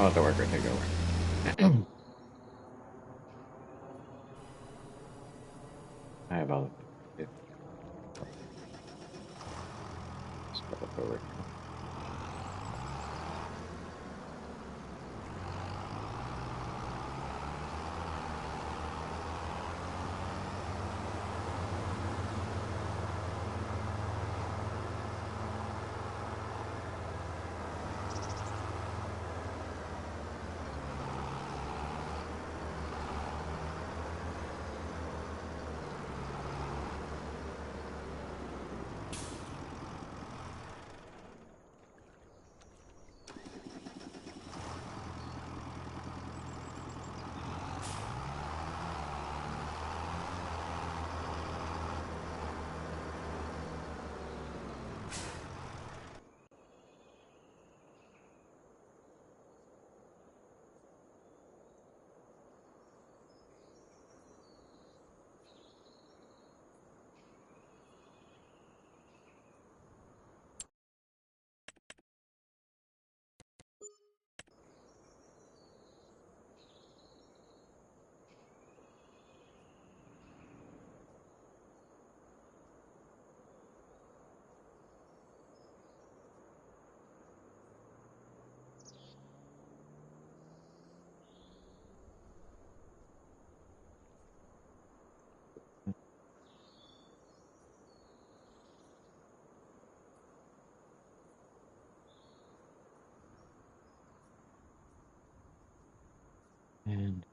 I'll let the worker take over. I have other things to do. Step up over here. And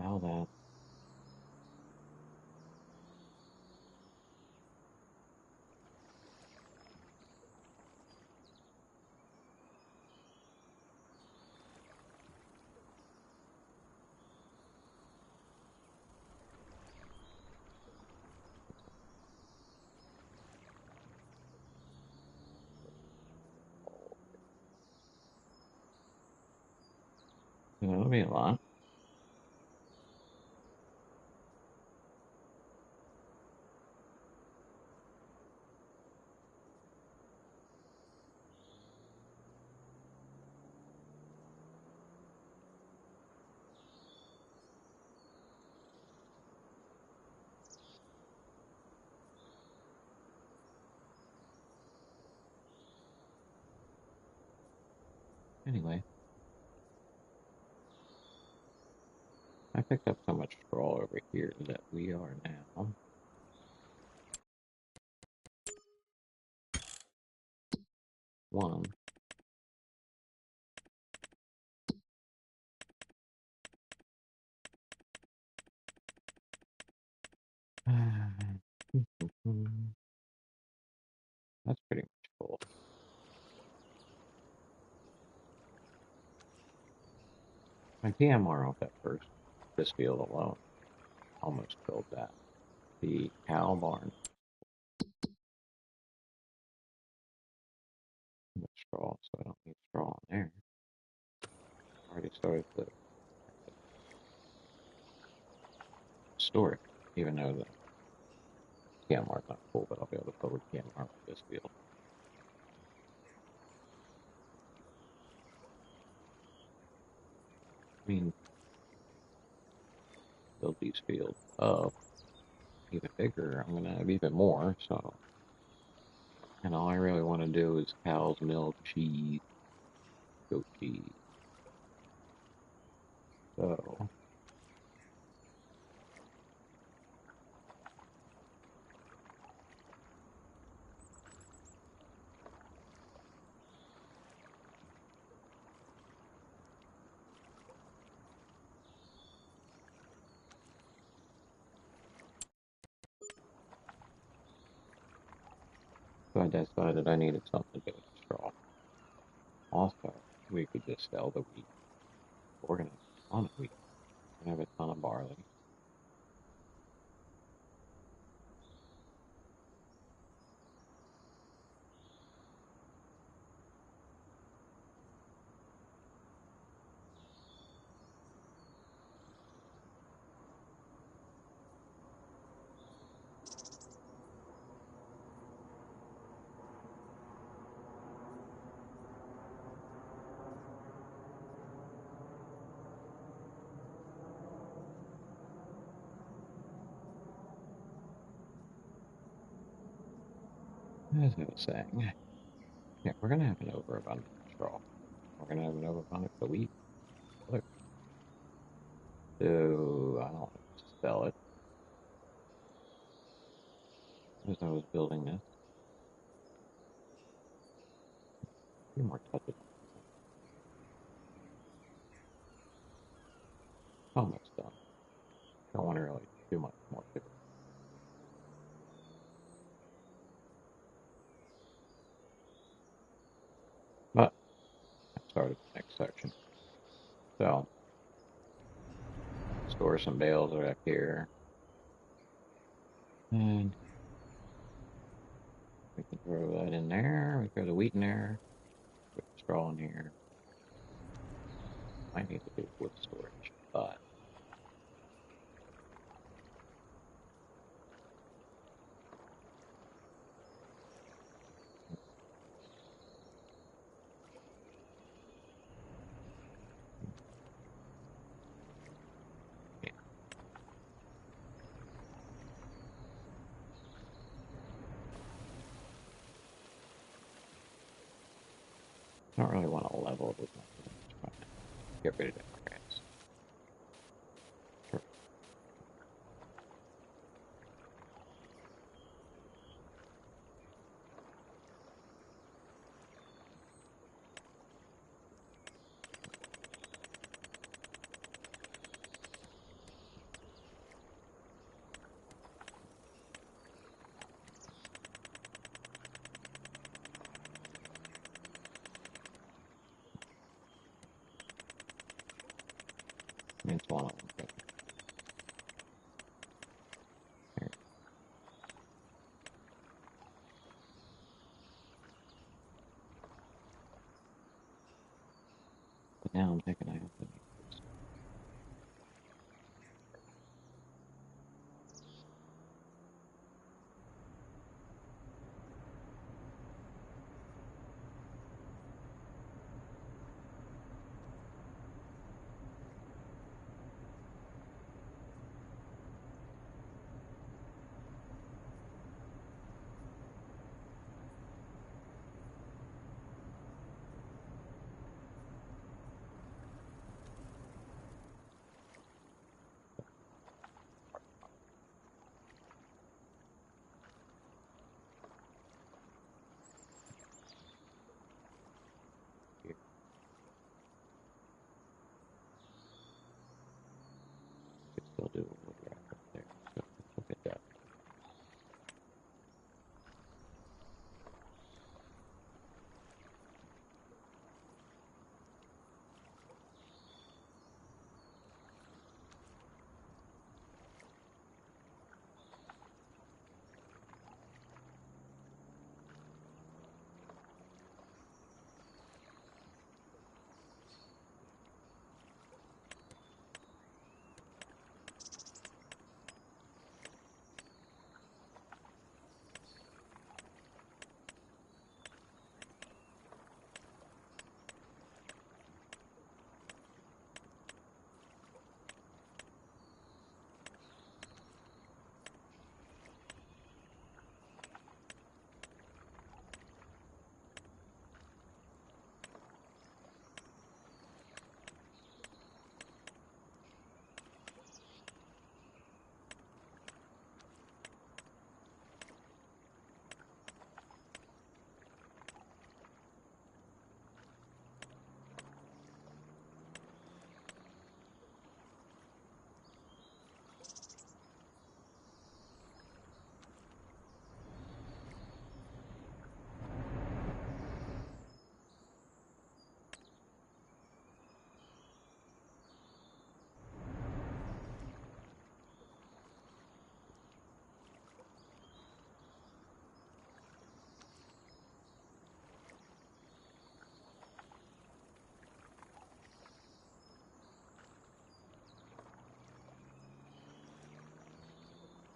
allow that. That'll be a lot. Anyway, I picked up so much straw over here that we are now one. That's pretty much full. My PMR off that first, this field alone, almost filled that. The cow barn, too much straw, so I don't need straw in there. Already started to store it, even though the PMR is not full, but I'll be able to fill the PMR with this field. I mean, build these fields up even bigger. I'm gonna have even more, so. And all I really want to do is cow's milk, cheese, goat cheese. So, So I decided I needed something to do with the straw. Also, we could just sell the wheat. We're gonna have a ton of wheat. We're gonna have a ton of barley. As I was saying, yeah, we're gonna have an overabundance of straw. We're gonna have an overabundance of wheat. Look, so I don't want to sell it. As I was building this, a few more touches on that. Almost done. Don't want to really do much more to it. But I started the next section. So store some bales right up here. And we can throw that in there. We throw the wheat in there. Put the straw in here. Might need to do wood storage, but yeah, I don't really want to level it as much as I'm just trying to get rid of that grass. Sure. It's one of them. But here. But now I'm thinking I have to make this.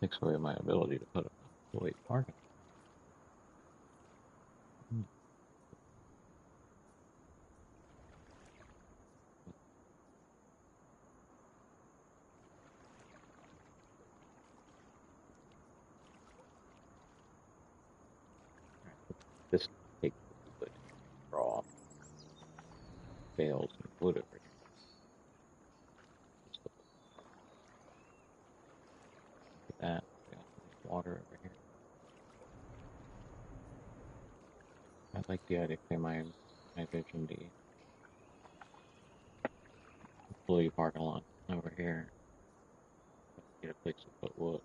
Takes away my ability to put a weight parking. This takes the draw bales and wood over here. Just look at that. We got some water over here. I like the idea of my vision the employee parking lot over here. Get a place to put wood.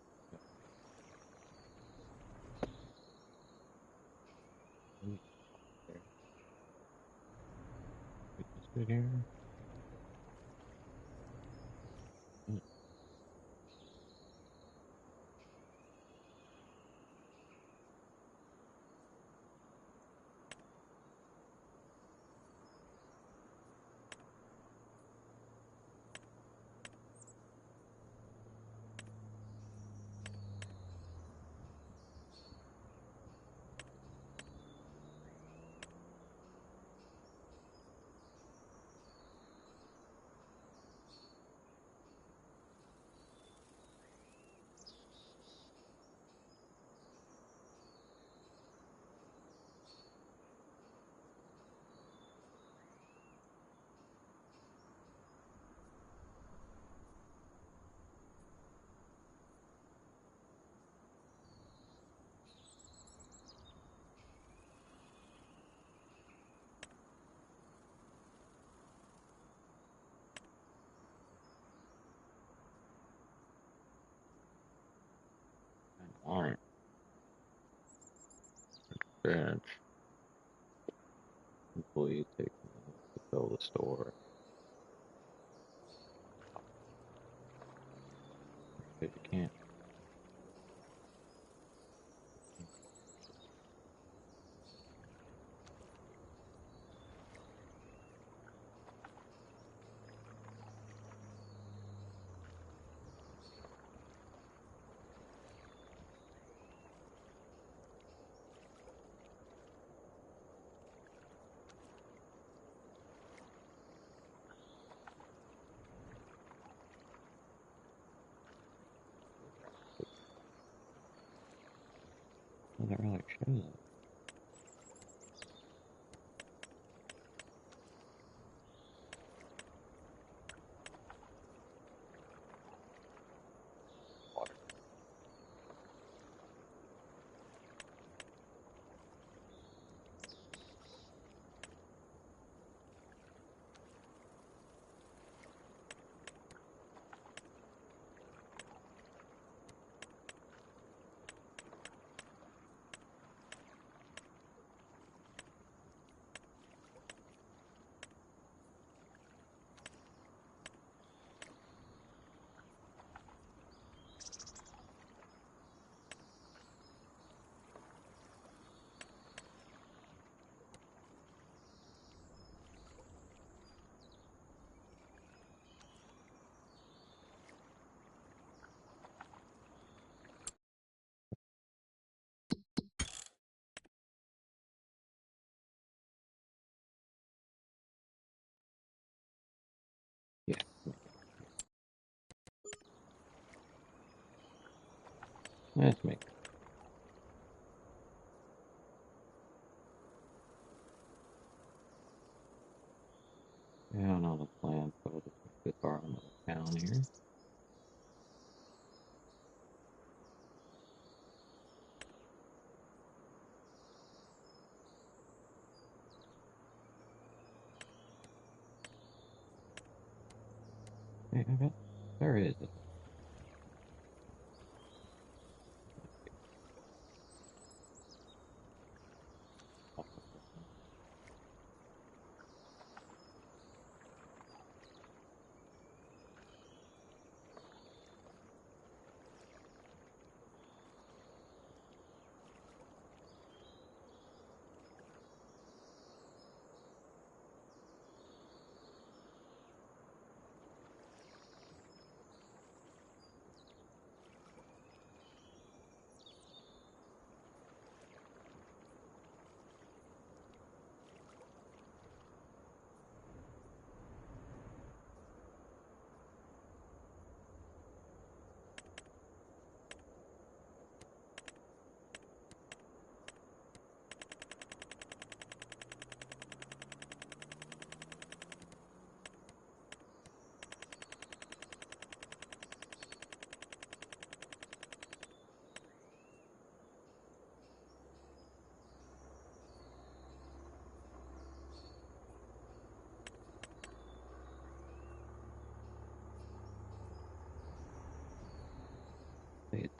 There. We can sit here. Alright. Bench. Employees take to fill the store. Because you can't. Doesn't really show that. Water. Yeah. Let's make it. Yeah, another plan. So we'll just make this our own little town here. Hey, I bet there is a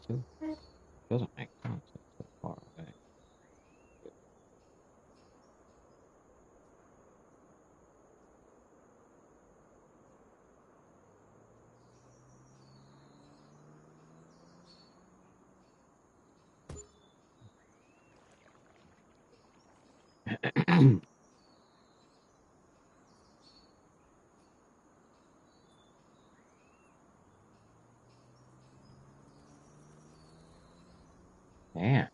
too. Doesn't make sense. It's so far away. Damn.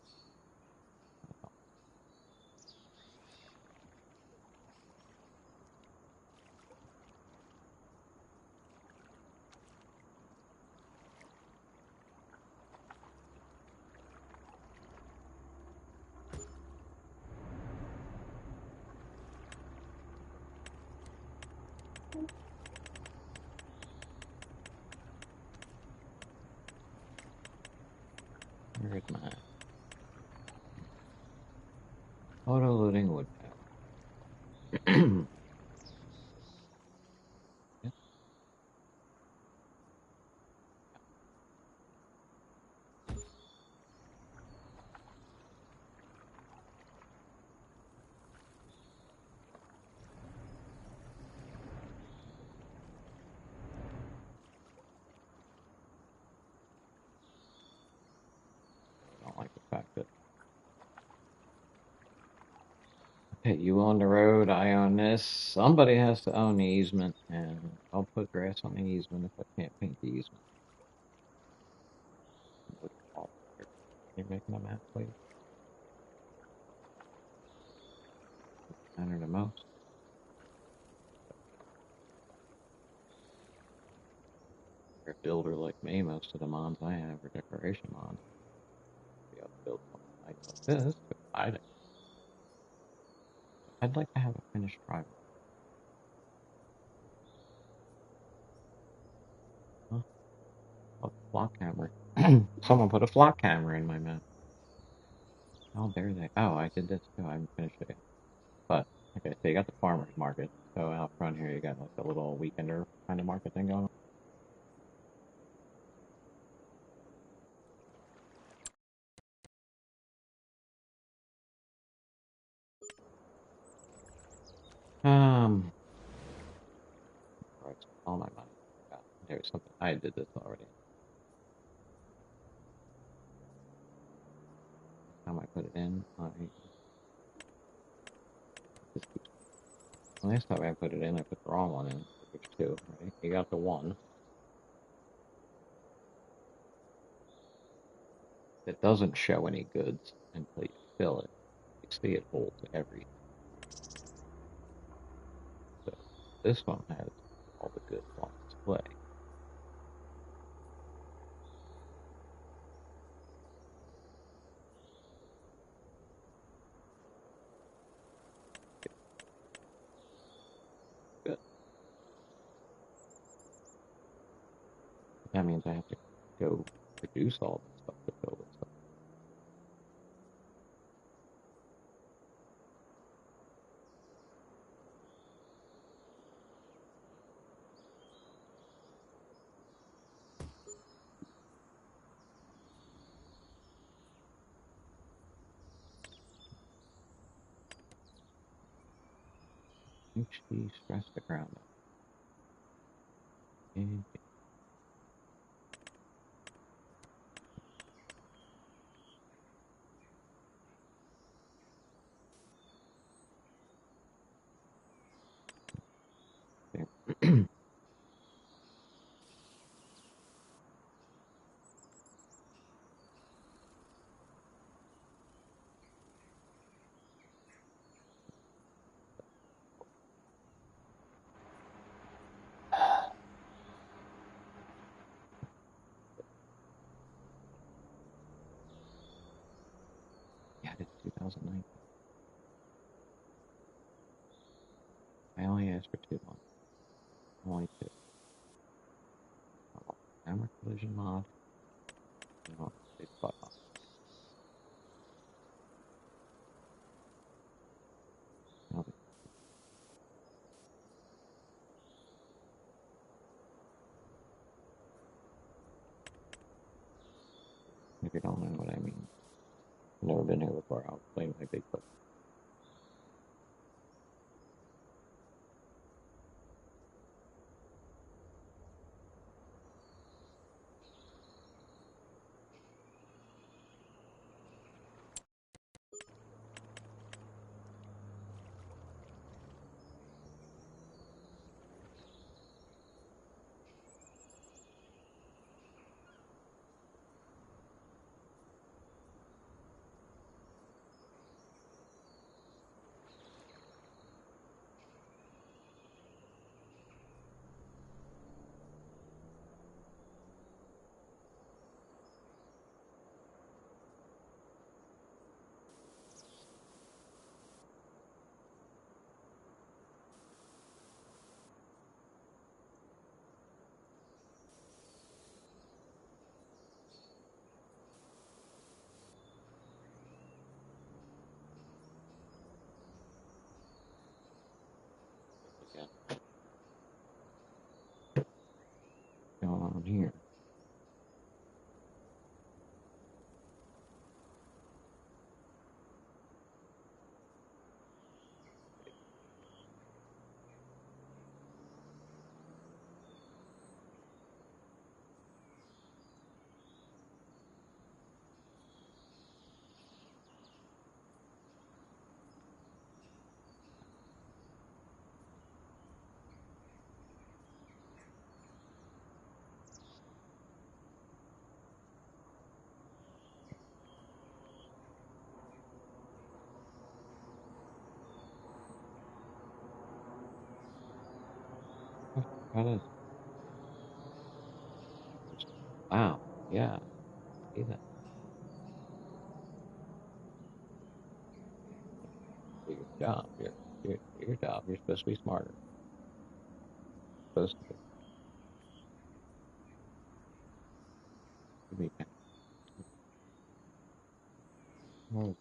Where's my auto loading wood panel? Yeah, I don't like the fact that okay, you own the road, I own this. Somebody has to own the easement, and I'll put grass on the easement if I can't paint the easement. You're making a map, please. Matter the most. For a builder like me, most of the mods I have are decoration mods. Be able to build something nice like this, but I'd like to have a finished driveway. Huh? A flock camera. Someone put a flock camera in my map. How dare they? Oh, I did this too. I haven't finished it yet. But okay, so you got the farmers market. So out front here, you got like a little weekender kind of market thing going on. Right, so all my money. There's something. I did this already. Time I put it in, last time I put it in, I put the wrong one in. There's two, right? You got the one that doesn't show any goods until you fill it. You see it holds everything. So this one has all the goods on display. Good. That means I have to go produce all this stuff to fill this up. HD stress the ground up. And there. Yeah, it's 2019. I only asked for 2 months. Only two. I want camera collision mod. I want big butt on. Now been here before. I'll explain my Bigfoot. Again, going on here. What is? Wow. Yeah. See that? Do your job. Your job. You're supposed to be smarter. Supposed to be kind of. What was it?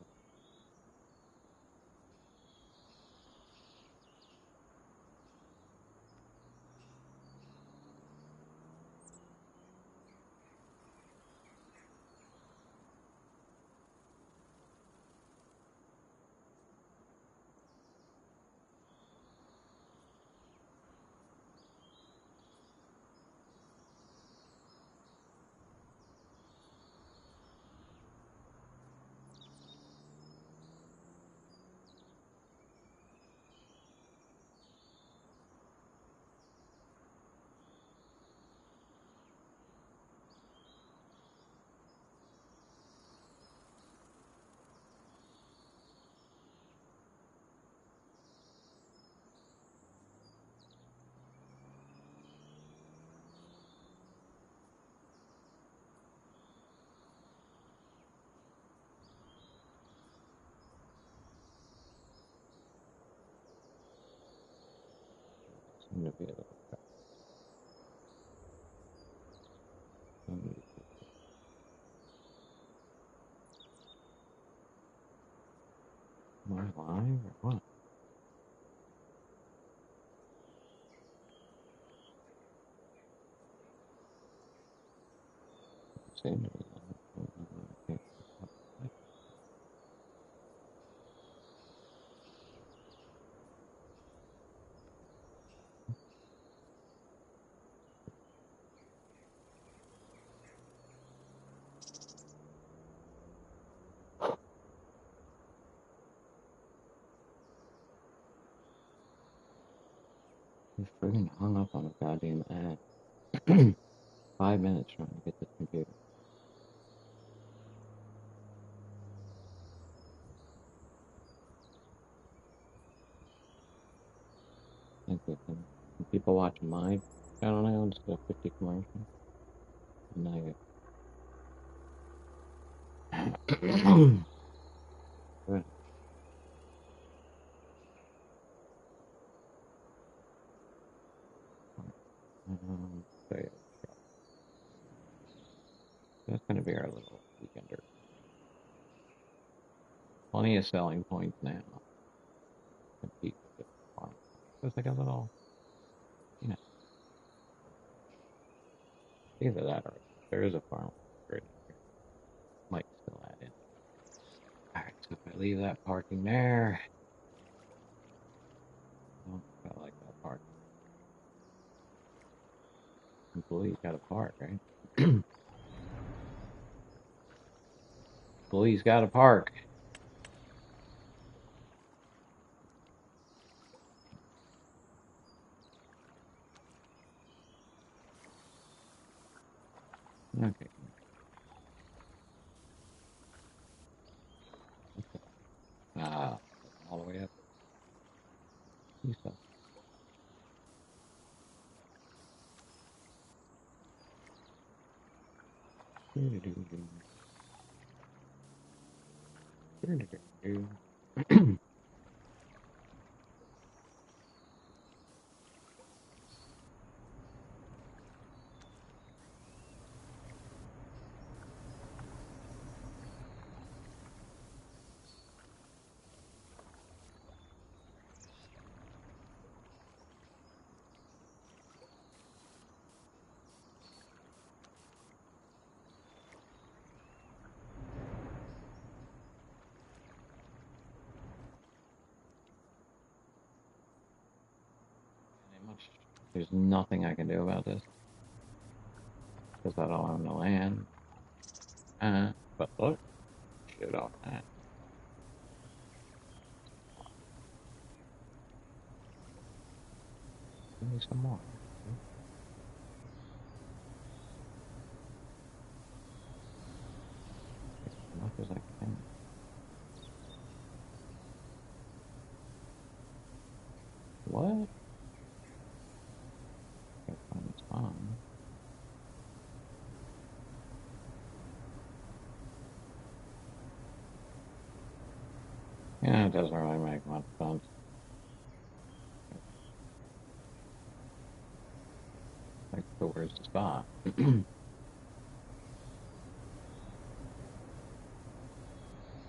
Seemed to be a little. Am I live or what? Seemed to be live. You friggin' hung up on a goddamn ad. 5 minutes trying to get this computer. Thank you. Can people watching my channel now instead of 50 commercials? Now you. Good. So yeah, that's going to be our little weekender. Plenty of selling points now. Compete with the farm. It's like a little, you know, either that or there is a farm right here. Might still add in. I leave that parking there? I don't think I like that park. Employees gotta park, right? Employees gotta park. Okay. Ah, all the way up. You suck. There's nothing I can do about this because I don't own the land. But look, shit off that. Give me some more. As much as I can. What? Gotta find the spawn. Yeah, it doesn't really make much sense. Like, so where's the spot?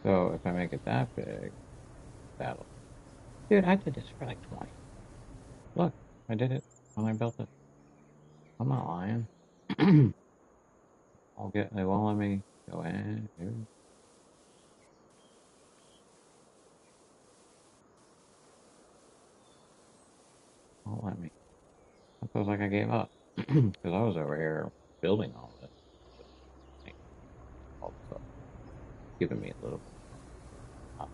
So if I make it that big, that'll. Dude, I did this for like 20. Look, I did it when I built it. I'm not lying. They won't let me go in. Dude. Won't let me. It feels like I gave up because I was over here building all this, like, all this stuff, giving me a little bit. Of,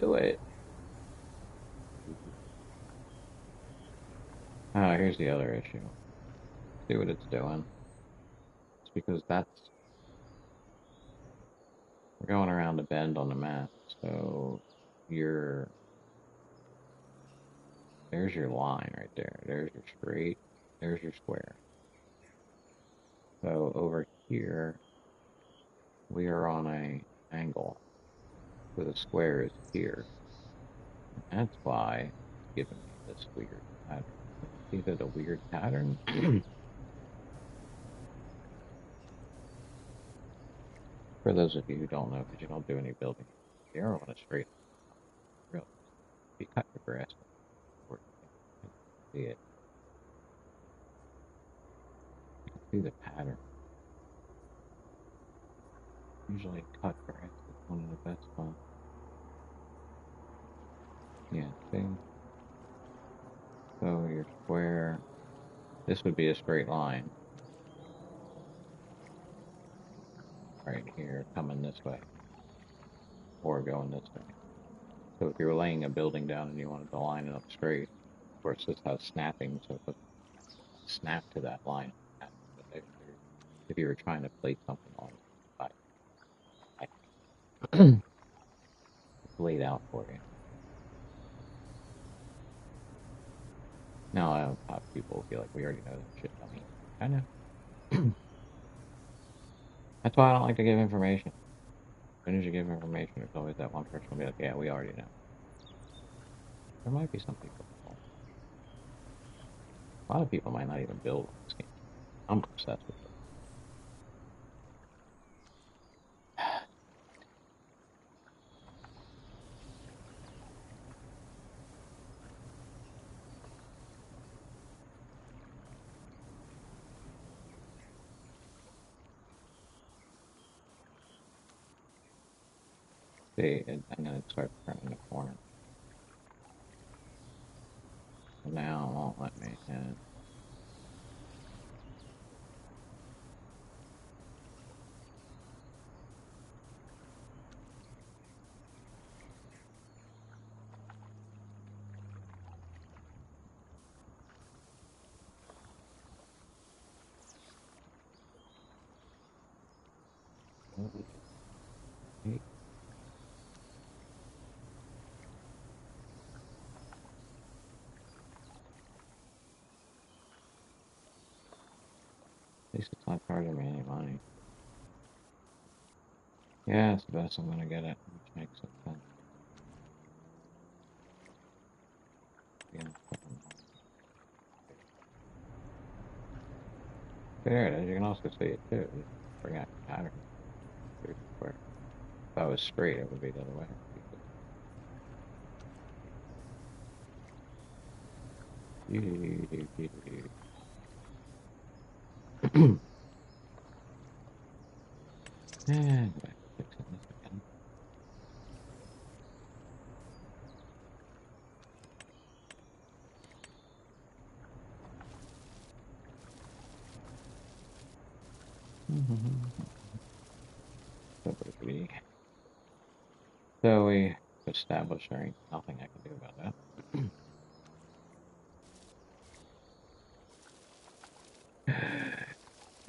do it. Here's the other issue. See what it's doing. It's because we're going around a bend on the map. So you're there's your line right there. There's your straight. There's your square. So over here we are on a angle. So the square is here. And that's why it's giving me this weird pattern. See that a weird pattern? For those of you who don't know, because you don't do any building, the arrow on a straight line, real. You cut your grass, or you can see it. You can see the pattern. Usually, cut grass is one of the best spots. Yeah, see. So your square. This would be a straight line right here, coming this way, or going this way. So if you're laying a building down and you wanted to line it up straight, of course this has snapping, so it doesn't snap to that line. But if you were trying to place something on the side, it's laid out for you. Now, people will be like, we already know that shit, dummy. I know. That's why I don't like to give information. As soon as you give information, there's always that one person will be like, yeah, we already know. There might be some people that don't. A lot of people might not even build on this game. I'm obsessed with it. See, and then it starts turning the corner. And now it won't let me. And at least it's not charging me any money. Yeah, it's the best I'm gonna get it, which makes it sense. Yeah, there it is. You can also see it too. Just bring out your pattern. Square. If I was straight, it would be the other way. And back to fixing this again. So we established there ain't nothing I can do about that.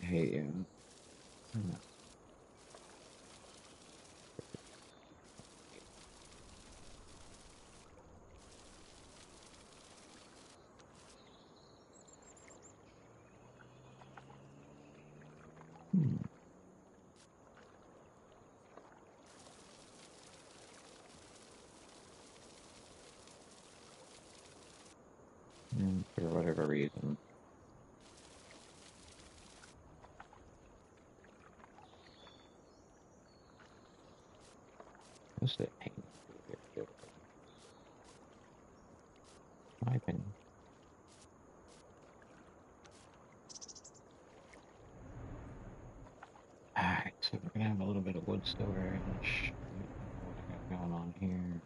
I hate you. Hmm. And for whatever reason, this is hanging through here too. My opinion. Alright, so we're gonna have a little bit of wood storage. What I got going on here.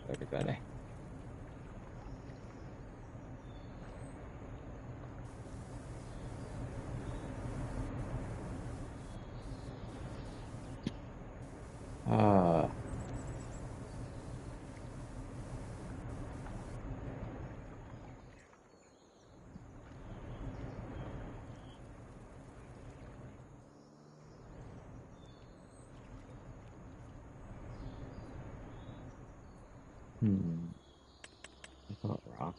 Everybody. Uh, hmm. I thought rock.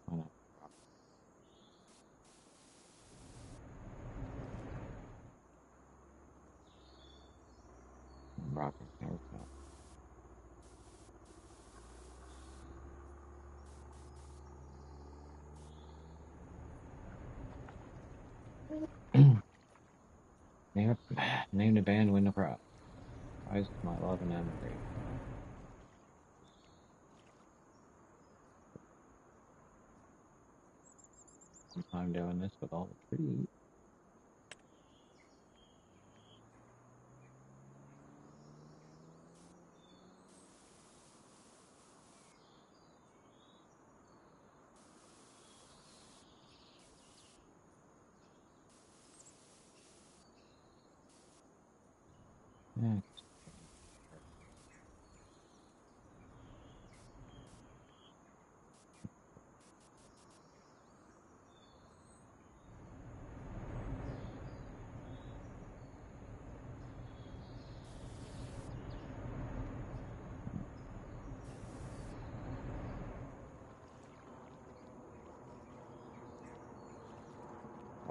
Why not rock and haircut? Name, name the band, win the prize. Prize is my love and admiration. I'm doing this with all the trees. Yeah,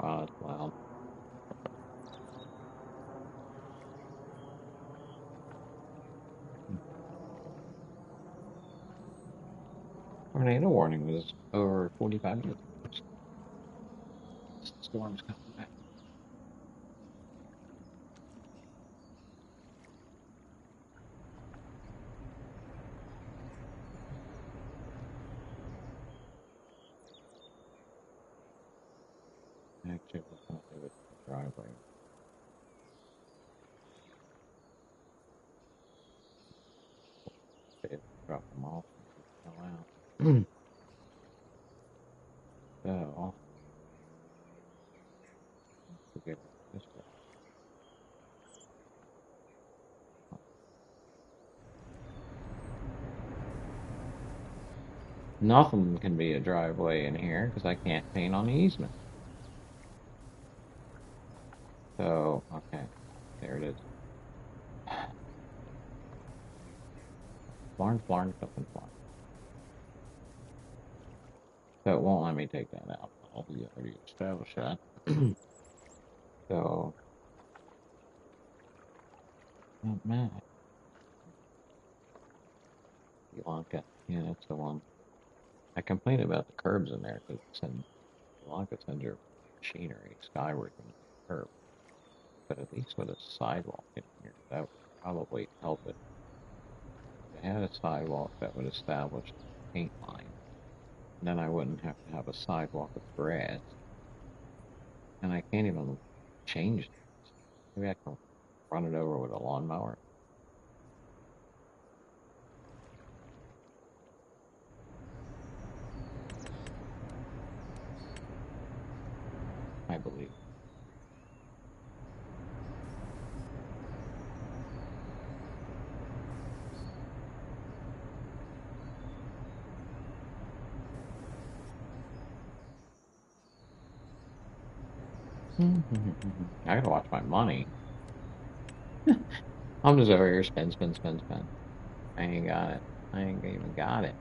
Wow, that's loud. Tornado warning was over 45 minutes. Storm's coming back. Actually, I was going to do it in the driveway. Drop them off and get the hell out. So, forget it this way. Nothing can be a driveway in here because I can't paint on the easement. So, okay, there it is. Florence, up in Florence. So it won't let me take that out. We already established that. So, not mad. Yolanda, yeah, that's the one. I complain about the curbs in there because Yolanda sends your machinery skyward when it's a curb. But at least with a sidewalk in here, that would probably help it. If I had a sidewalk that would establish the paint line, and then I wouldn't have to have a sidewalk of grass. And I can't even change this. Maybe I can run it over with a lawnmower. I believe. I gotta watch my money. I'm just over here spend, spend, spend, spend. I ain't got it. I ain't even got it.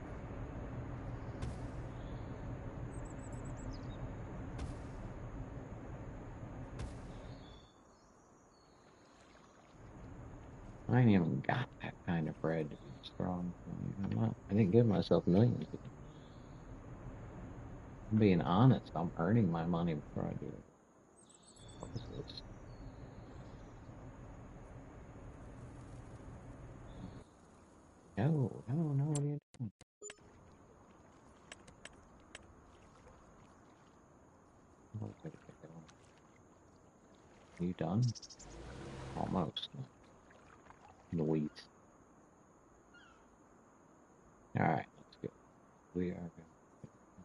I ain't even got that kind of bread to be strong. I didn't give myself millions. I'm being honest. I'm earning my money before I do it. What is this? No, no, no. What are you doing? Oh, wait, are you done? Almost. Louise. All right, let's go. We are going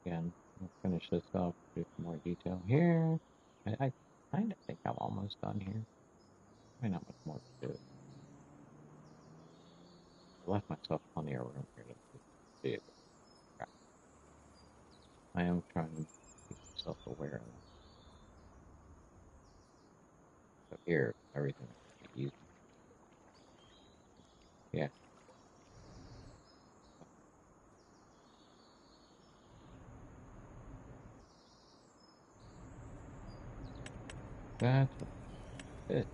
again. We'll finish this up. Do some more detail here. I kind of think I'm almost done here. Probably not much more to do. I left myself plenty of room here to be able to practice. I am trying to keep myself aware of that. So here, everything will be easy. Yeah, that's it.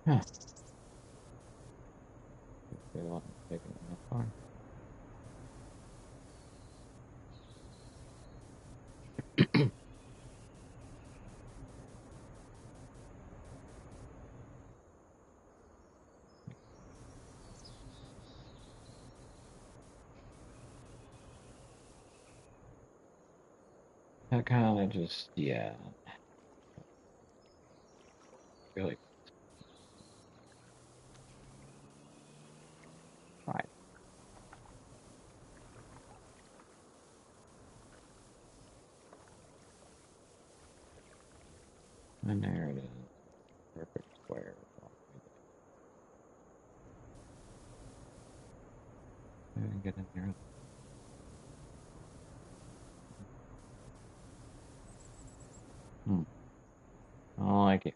Huh. They want me to take it in the car. I kind of just, yeah, really. And there it is. Perfect square. I didn't get in here. Hmm. I don't like it.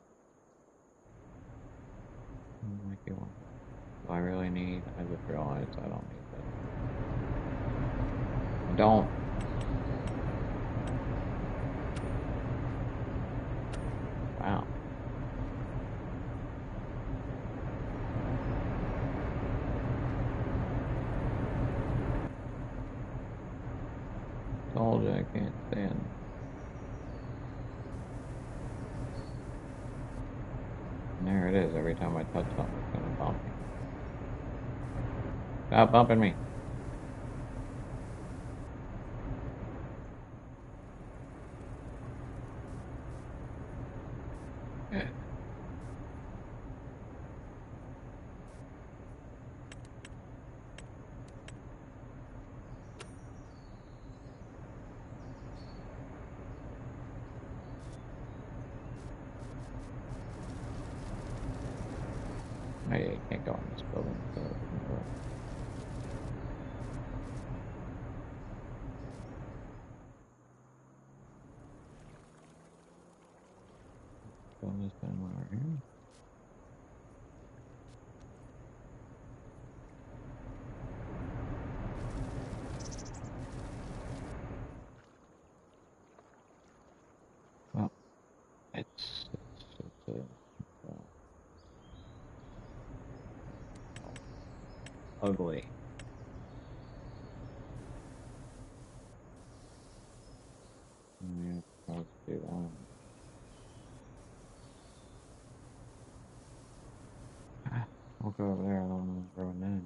I don't like it one. Do I really need? I just realized I don't need this. I don't. Wow. Told you I can't stand. And there it is. Every time I touch something, it's gonna bump me. Stop bumping me. I can't go in this building, so it doesn't work. Fill this in while we're here. Well, it's ugly. Yeah, let's do that. I'll go over there. I don't want to ruin that.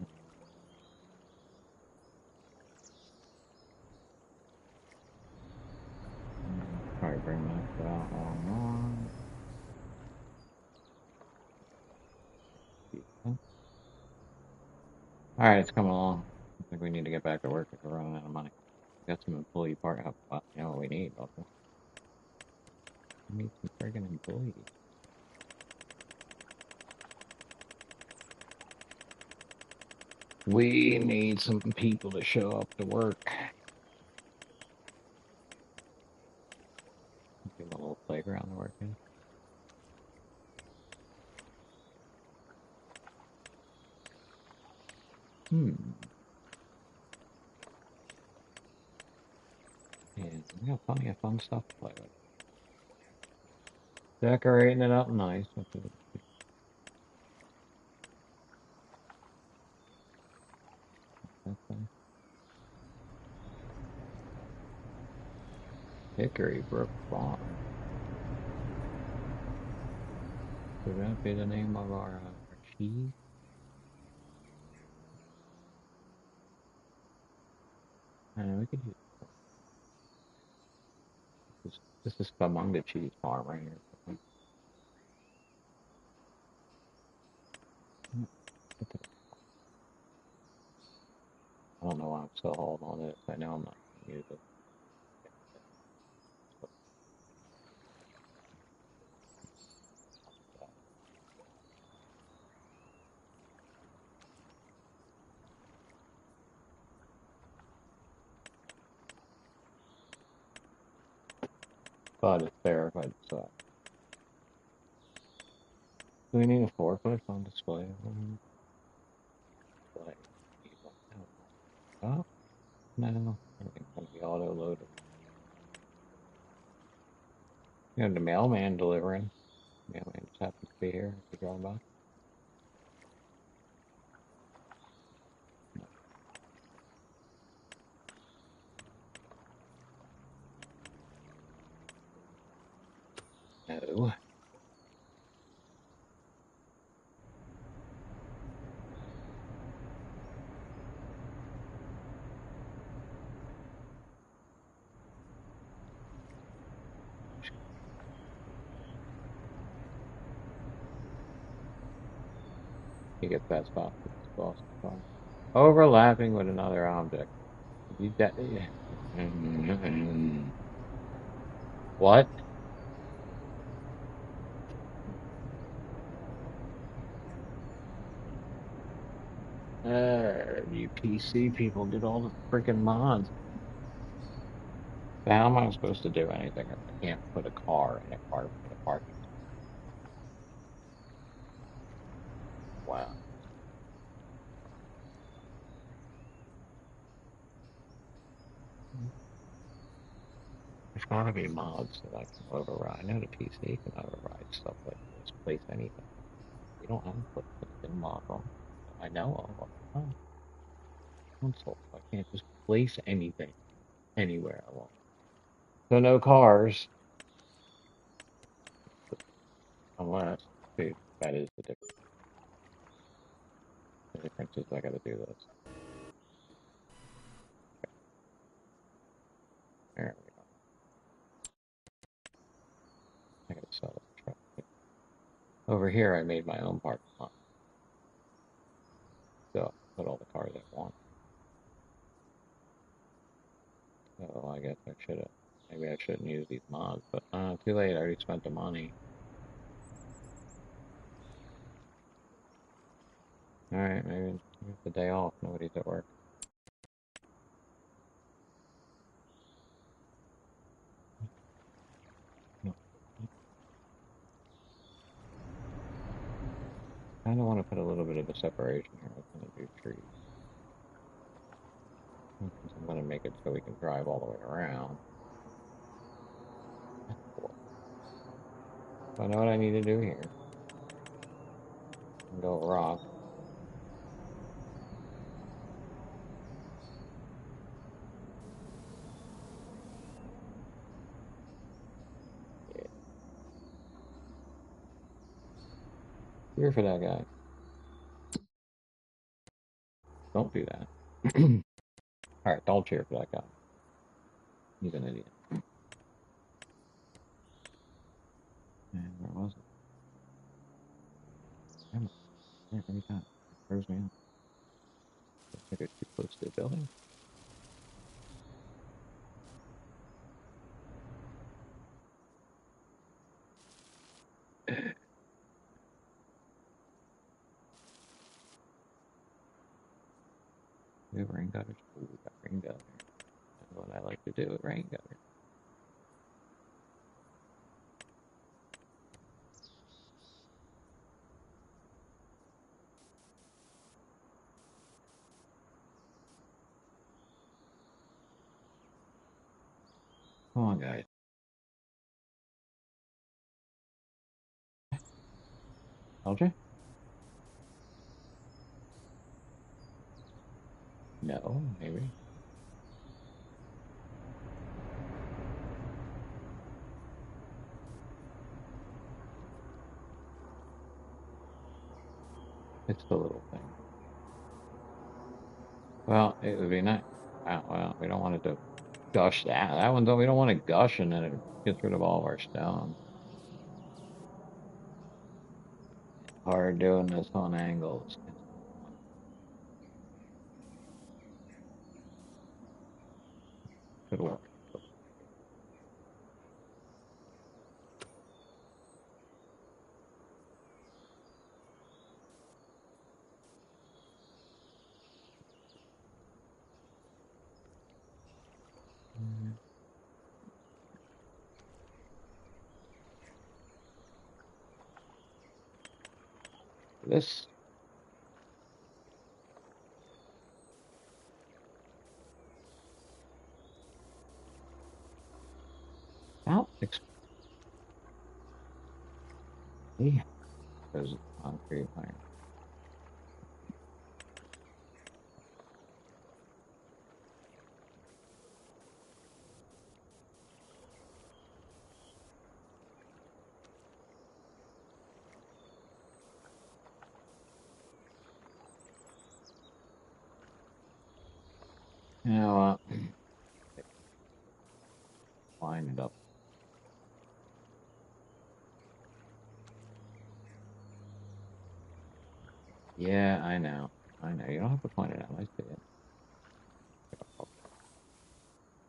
Probably bring that out on. All right, it's coming along. I think we need to get back to work if we're running out of money. We got some employee part. Well, you know what we need, don't we? We need some friggin' employees. We need some people to show up to work. Give a little playground to work in. Hmm. And we got plenty of fun stuff to play with. Decorating it up nice. That's a Hickory Brook Farm. Would that be the name of our cheese? I know we could use this is Famunga cheese farm right here. I don't know why I'm still holding on this. I know I'm not going to use it. But it's there if I decide. Do we need a forklift on display? Display. Oh, no. Everything's going to be auto loaded. You know, the mailman delivering. Mailman just happens to be here if you drive by. No. He gets that spot with his boss's car. Overlapping with another object. You de- What? You PC people did all the freaking mods. So how am I supposed to do anything if I can't put a car in a parking lot? Wow. There's gotta be mods that I can override. I know the PC can override stuff like this. Place anything. You don't have to place anything mod on. I know of on console. I can't just place anything anywhere I want. So no cars, unless, see, that is the difference. The difference is I gotta do this. There we go. I gotta sell this truck. Over here, I made my own parking lot. So I put all the cars I want. So I guess I should have, maybe I shouldn't use these mods, but too late. I already spent the money. All right, maybe it's the day off. Nobody's at work. No. I kind of want to put a little bit of a separation here. I was going to do trees. Since I'm going to make it so we can drive all the way around. That's cool. So I know what I need to do here. And go rock. Yeah. Cheer for that guy. Don't do that. All right, don't cheer for that guy. He's an idiot. And where was it? Come on. There, every time. It throws me off. Looks like it's too close to the building. We have rain gutters. Oh, we got rain gutters. That's what I like to do with rain gutters. Come on, guys. Told you? No, maybe. It's the little thing. Well, it would be nice. Wow, well, we don't want it to gush that. That one, though, we don't want to gush and then it gets rid of all of our stone. Hard doing this on angles. Could work. This about 6 because it's concrete iron. You know, line it up. Yeah, I know. I know. You don't have to point it out. I see it.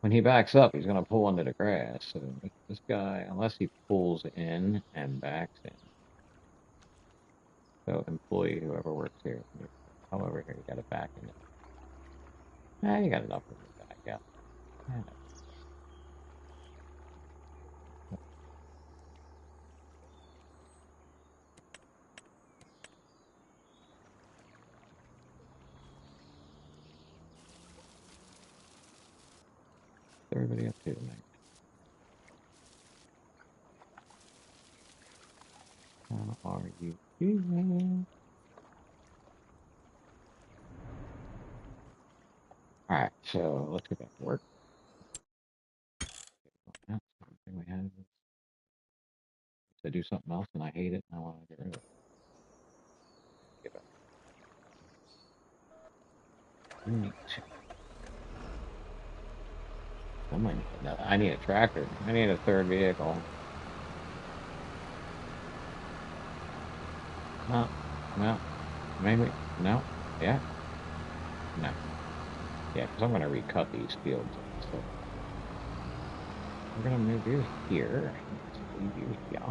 When he backs up, he's going to pull into the grass. So this guy, unless he pulls in and backs in. So employee, whoever works here, however, here you got to back. back in it. You got enough room to back out. Yeah, what's everybody up to tonight? How are you doing? Alright, so let's get back to work. That's something we have. To do something else and I hate it and I want to get rid of it. Give up. Neat. I need a tractor. I need a third vehicle. No, no, maybe, no, yeah, no. Yeah, because I'm going to recut these fields. So we're going to move you here. Let's leave you here.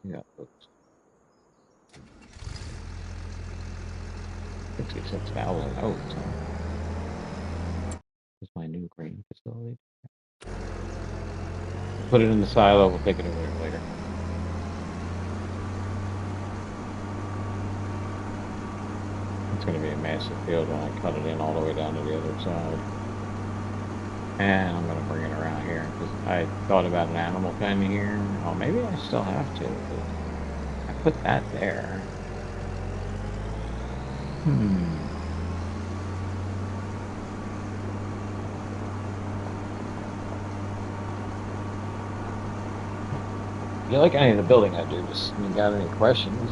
Yeah, oops. 66,000 oats. This is my new grain facility. Put it in the silo. We'll take it over there later. It's going to be a massive field when I cut it in all the way down to the other side. And I'm going to bring it around here because I thought about an animal pen here. Oh, maybe I still have to. I put that there. If you like any of the building I do, just if you got any questions,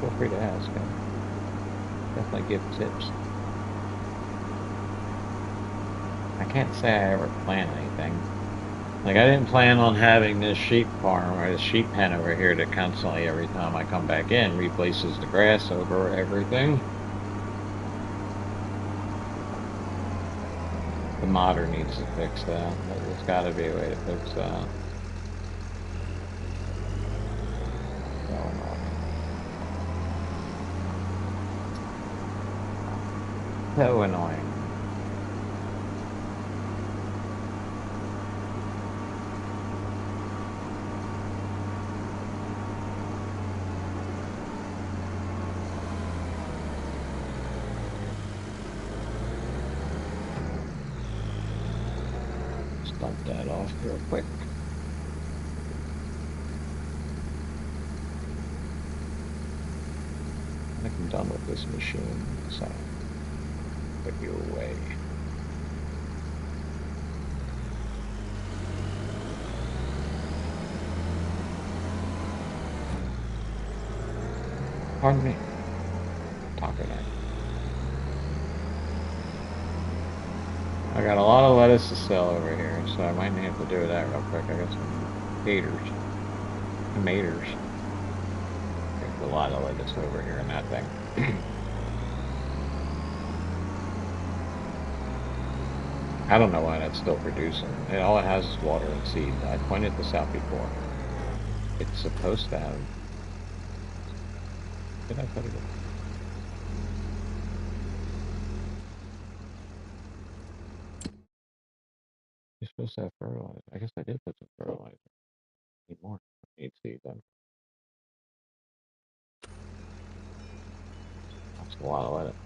feel free to ask. Definitely give tips. I can't say I ever plan anything. Like, I didn't plan on having this sheep farm or this sheep pen over here that constantly, every time I come back in, replaces the grass over everything. The modder needs to fix that. There's got to be a way to fix that. So annoying. Just dump that off real quick. I think I'm done with this machine, so put you away. Pardon me. Talking there. I got a lot of lettuce to sell over here, so I might have to do that real quick. I got some taters. Tomatoes. There's a lot of lettuce over here in that thing. I don't know why that's still producing. All it has is water and seed. I pointed this out before. It's supposed to have... Did I put it in? You're supposed to have fertilizer. I guess I did put some fertilizer. Need more. I need seed then. That's a lot of lettuce.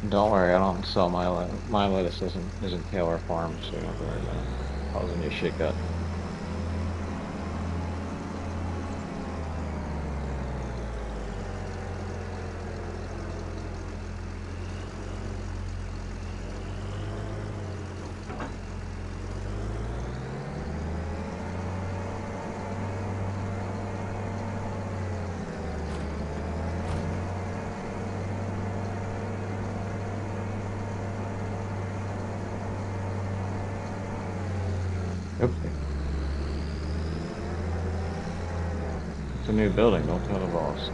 Don't worry, I don't sell my lettuce. My lettuce isn't Taylor Farms, so you don't have to worry about it. Causing you shit gut. Oopsie. It's a new building, don't tell the boss.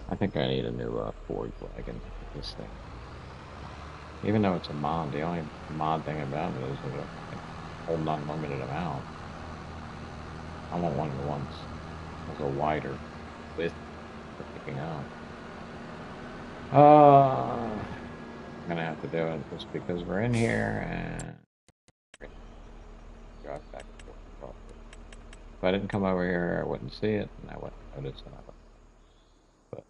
I think I need a new forage wagon with this thing. Even though it's a mod, the only mod thing about it is that it can hold an unlimited amount. I want one of the ones with a wider width for picking up. I'm gonna have to do it just because we're in here and drive back and forth across it. If I didn't come over here, I wouldn't see it, and I wouldn't notice it. But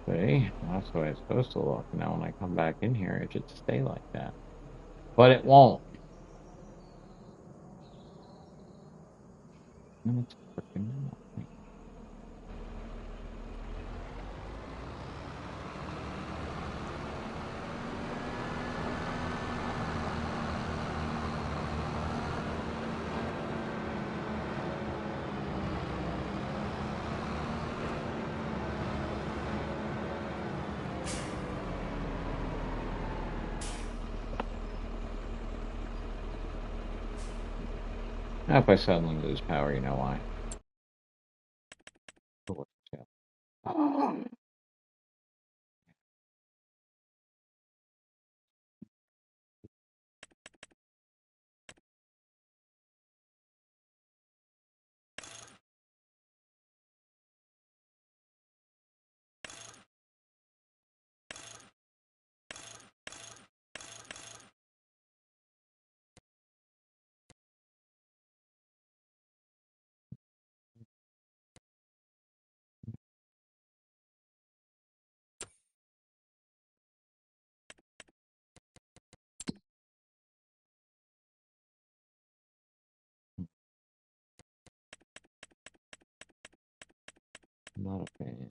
see, that's the way it's supposed to look. Now, when I come back in here, it should stay like that, but it won't. And it's freaking annoying. Now, if I suddenly lose power, you know why? Oh, I'm not a fan.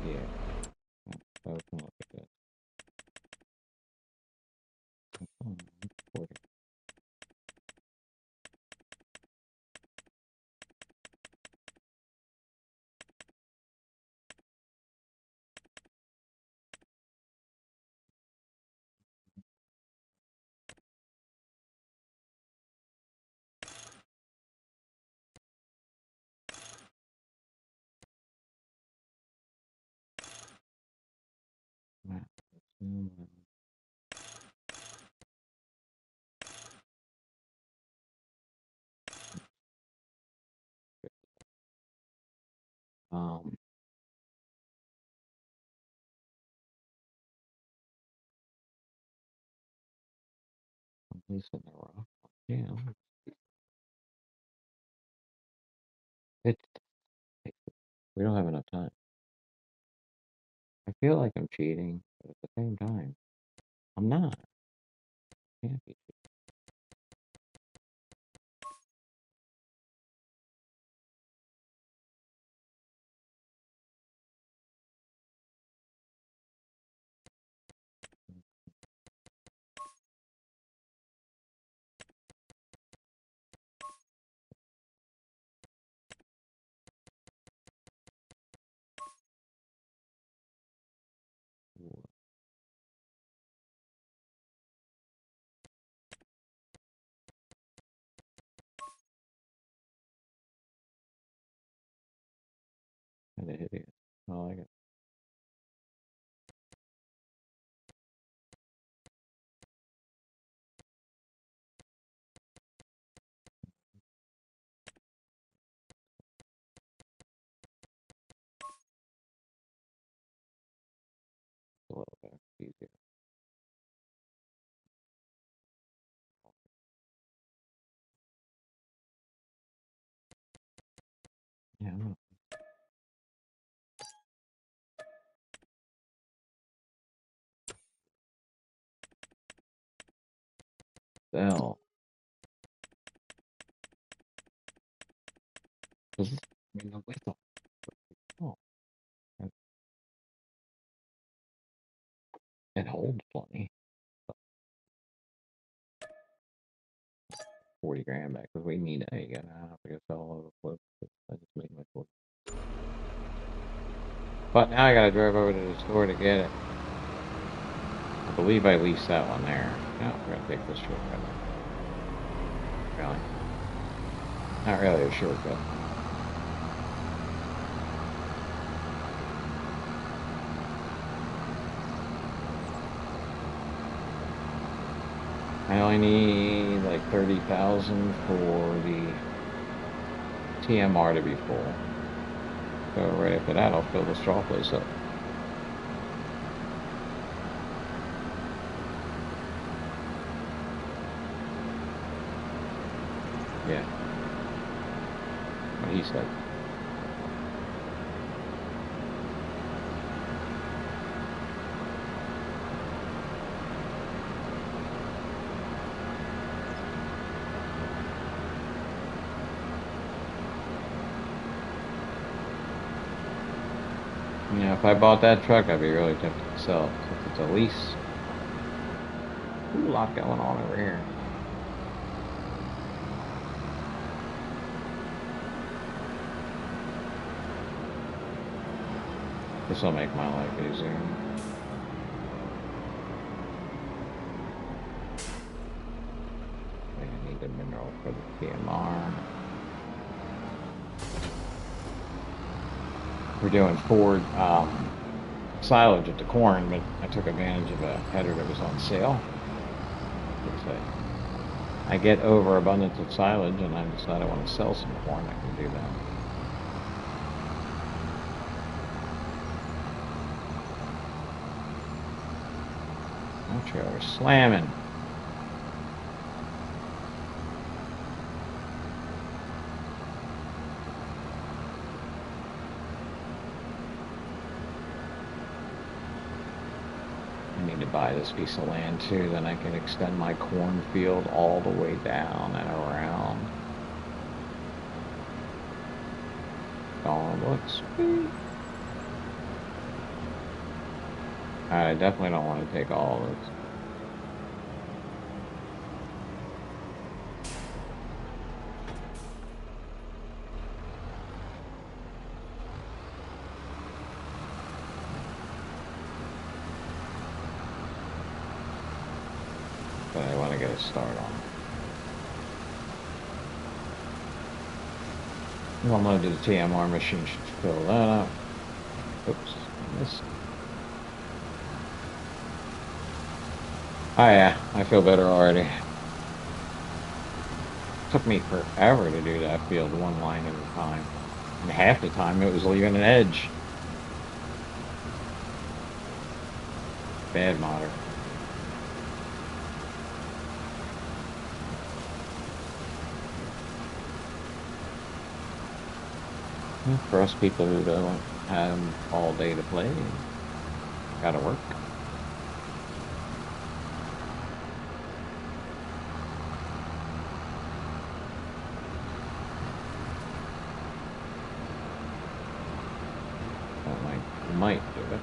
Yeah, I was gonna look at this. Oh, recording. Map. Um, at least in the rock. Yeah, it's we don't have enough time. I feel like I'm cheating, but at the same time, I'm not. Can't be. Kind of hideous. I like it. easier. Yeah, Bell. I mean, the width of oh, it holds plenty. 40 grand back because we need a you know, I have to go sell all the flip. I just made my flip. But now I gotta drive over to the store to get it. I believe I leased that one there. No, we're gonna take this shortcut. Really? Not really a shortcut. I only need like 30,000 for the TMR to be full. So right after that, I'll fill the straw place up. Yeah, what he said. Yeah, if I bought that truck, I'd be really tempted to sell it. Since it's a lease. Ooh, a lot going on over here. This will make my life easier. I need the mineral for the PMR. We're doing Ford silage at the corn, but I took advantage of a header that was on sale. I get overabundance of silage and I decide I want to sell some corn, I can do that. My trailer's slamming. I need to buy this piece of land too, then I can extend my cornfield all the way down and around. Oh, it looks sweet. I definitely don't want to take all of this. But I want to get a start on it. One load to the TMR machine should fill that up. Oops, I missed. Oh yeah, I feel better already. Took me forever to do that field one line at a time. And half the time it was leaving an edge. Bad modder. For us people who don't have all day to play, gotta work. That might do it.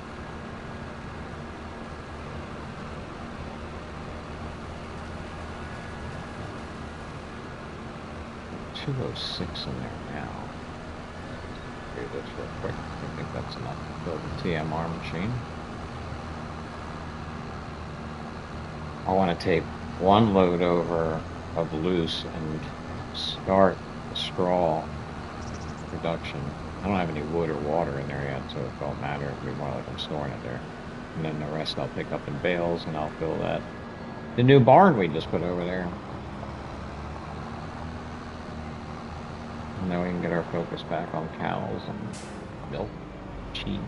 $206 in there now. Do this real quick. I think that's enough to fill the TMR machine. I want to take one load over of loose and start the straw production. I don't have any wood or water in there yet, so it don't matter. It'll be more like I'm storing it there. And then the rest I'll pick up in bales and I'll fill that. The new barn we just put over there. And then we can get our focus back on cows and milk, cheese.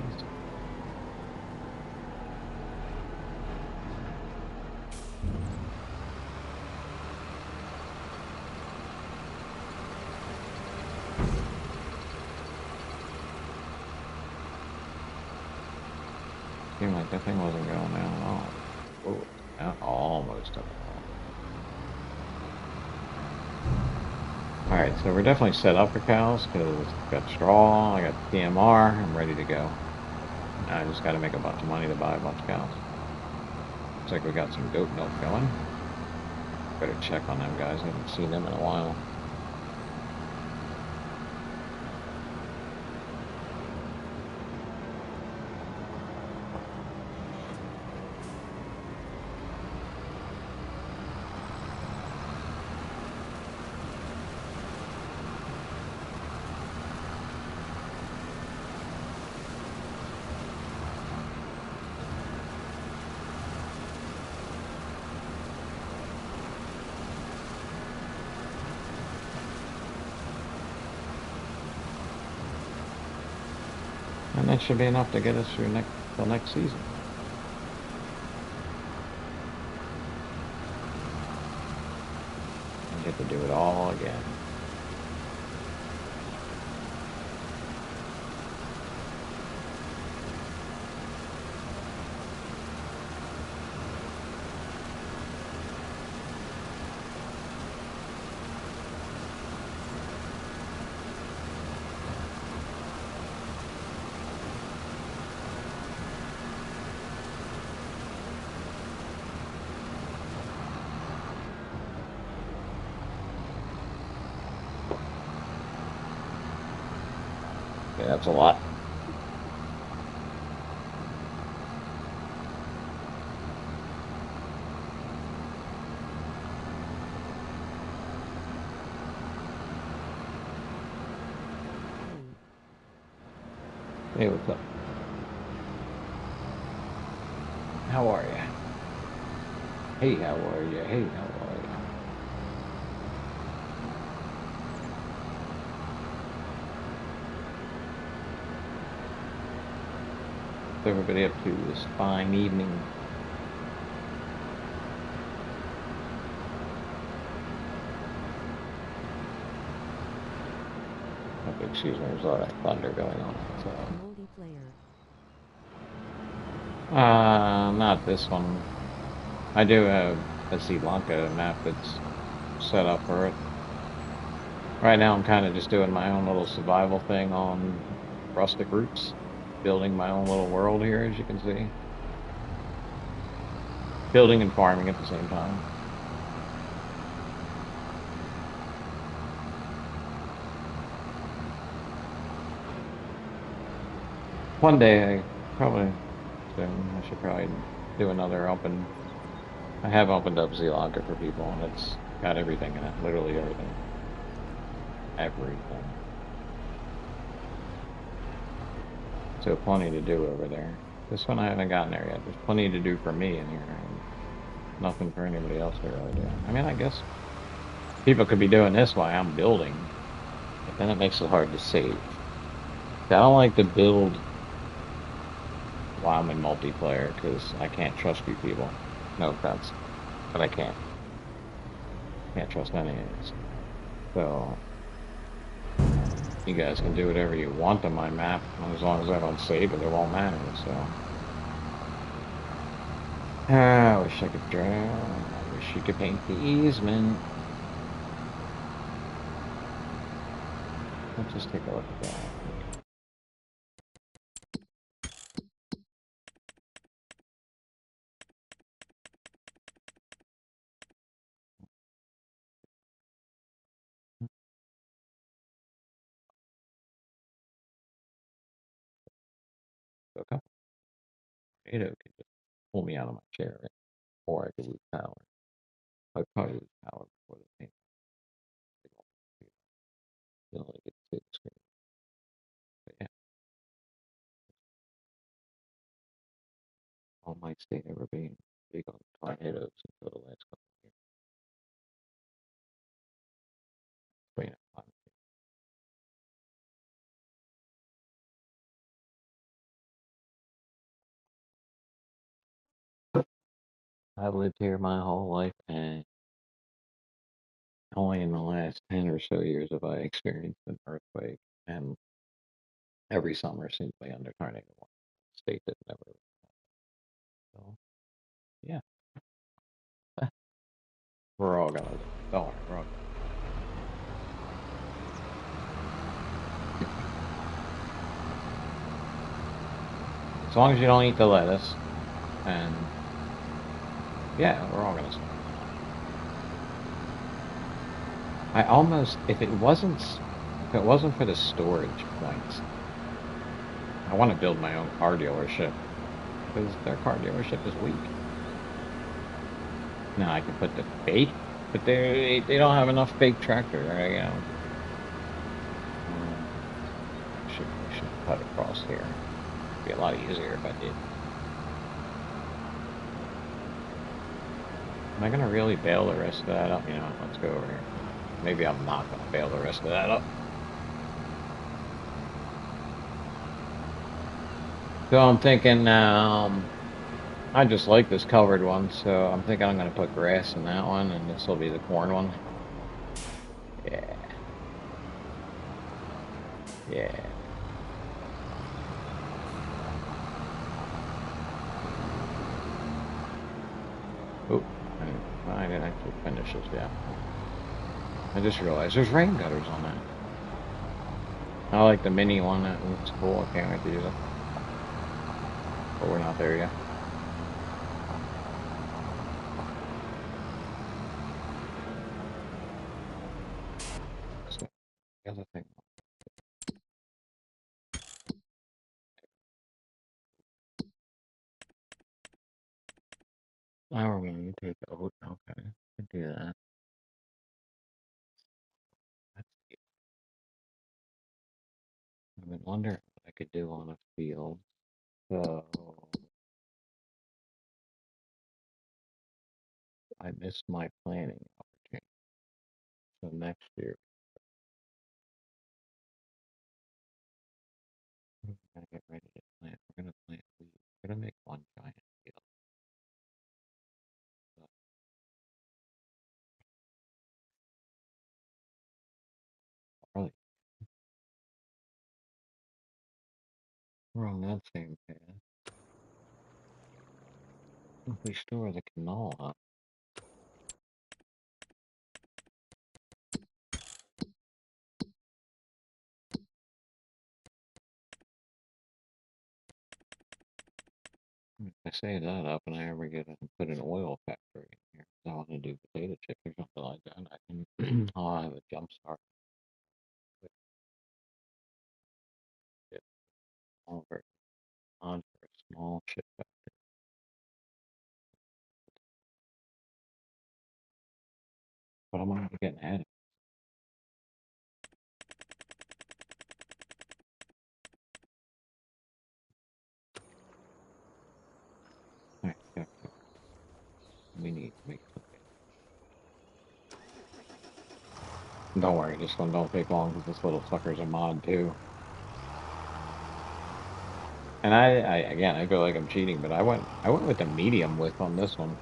That thing wasn't going down at all. Oh, it's down, almost up. All right, so we're definitely set up for cows because I've got straw, I got PMR, I'm ready to go. Now I just got to make a bunch of money to buy a bunch of cows. Looks like we got some goat milk going. Better check on them guys. I haven't seen them in a while. And that should be enough to get us through till next season. And get to do it all again. Yeah, that's a lot. Hey, what's up? How are you? Hey, how are you? Hey, how are you? What's everybody up to this fine evening? Oh, excuse me, there's a lot of thunder going on outside. Multiplayer. Not this one. I do have a Sri Lanka map that's set up for it. Right now, I'm kind of just doing my own little survival thing on Rustic Roots, building my own little world here, as you can see. Building and farming at the same time. One day, I probably soon, I should probably do another open. I have opened up Sri Lanka for people, and it's got everything in it, literally everything. Everything. So plenty to do over there. This one I haven't gotten there yet. There's plenty to do for me in here, and nothing for anybody else to really do. I mean, I guess people could be doing this while I'm building, but then it makes it hard to save. I don't like to build while I'm in multiplayer because I can't trust you people. No offense, but I can't. Can't trust any of this. So you guys can do whatever you want on my map, as long as I don't save it, it won't matter. So I wish I could draw. I wish you could paint the easement. Let's just take a look at that. So a couple tornado could just pull me out of my chair, right? Or I could lose power. I'd probably lose power before the paint. You know, like it's too screen. But yeah, all my state ever being big on tornadoes until the last couple of years. But, you know, I've lived here my whole life, and only in the last 10 or so years have I experienced an earthquake. And every summer seems to be under tornado warning. The state has never. So, yeah, we're all gonna. Don't worry, we're all. As long as you don't eat the lettuce, and yeah, we're all gonna. I almost, if it wasn't for the storage points, I want to build my own car dealership because their car dealership is weak. Now I can put the fake, but they don't have enough fake tractor. Right? We should cut across here. It'd be a lot easier if I did. Am I gonna really bail the rest of that up? You know, let's go over here. Maybe I'm not gonna bail the rest of that up. So I'm thinking, I just like this covered one, so I'm thinking I'm gonna put grass in that one, and this will be the corn one. Yeah, yeah. Oh, I didn't actually finish this yet. I just realized there's rain gutters on that. I like the mini one. That looks cool. I can't wait to use it. But we're not there yet. So the other thing. Oh, we're going to take oat. Okay, I can do that. That's the- I've been wondering what I could do on a field. So I missed my planning opportunity. So next year, we're gonna get ready to plant. We're gonna plant wheat. We're gonna make one giant field. But probably we're on that same path. If we store the canola, if I save that up and I ever get to put an oil factory in here, I want to do potato chips or something like that. I can, I'll have a jump start with it over on for a small chip. But I'm gonna be getting at it. All right, we need to make something. Don't worry, this one don't take long because this little sucker's a mod too. And I again, I feel like I'm cheating, but I went with the medium width on this one.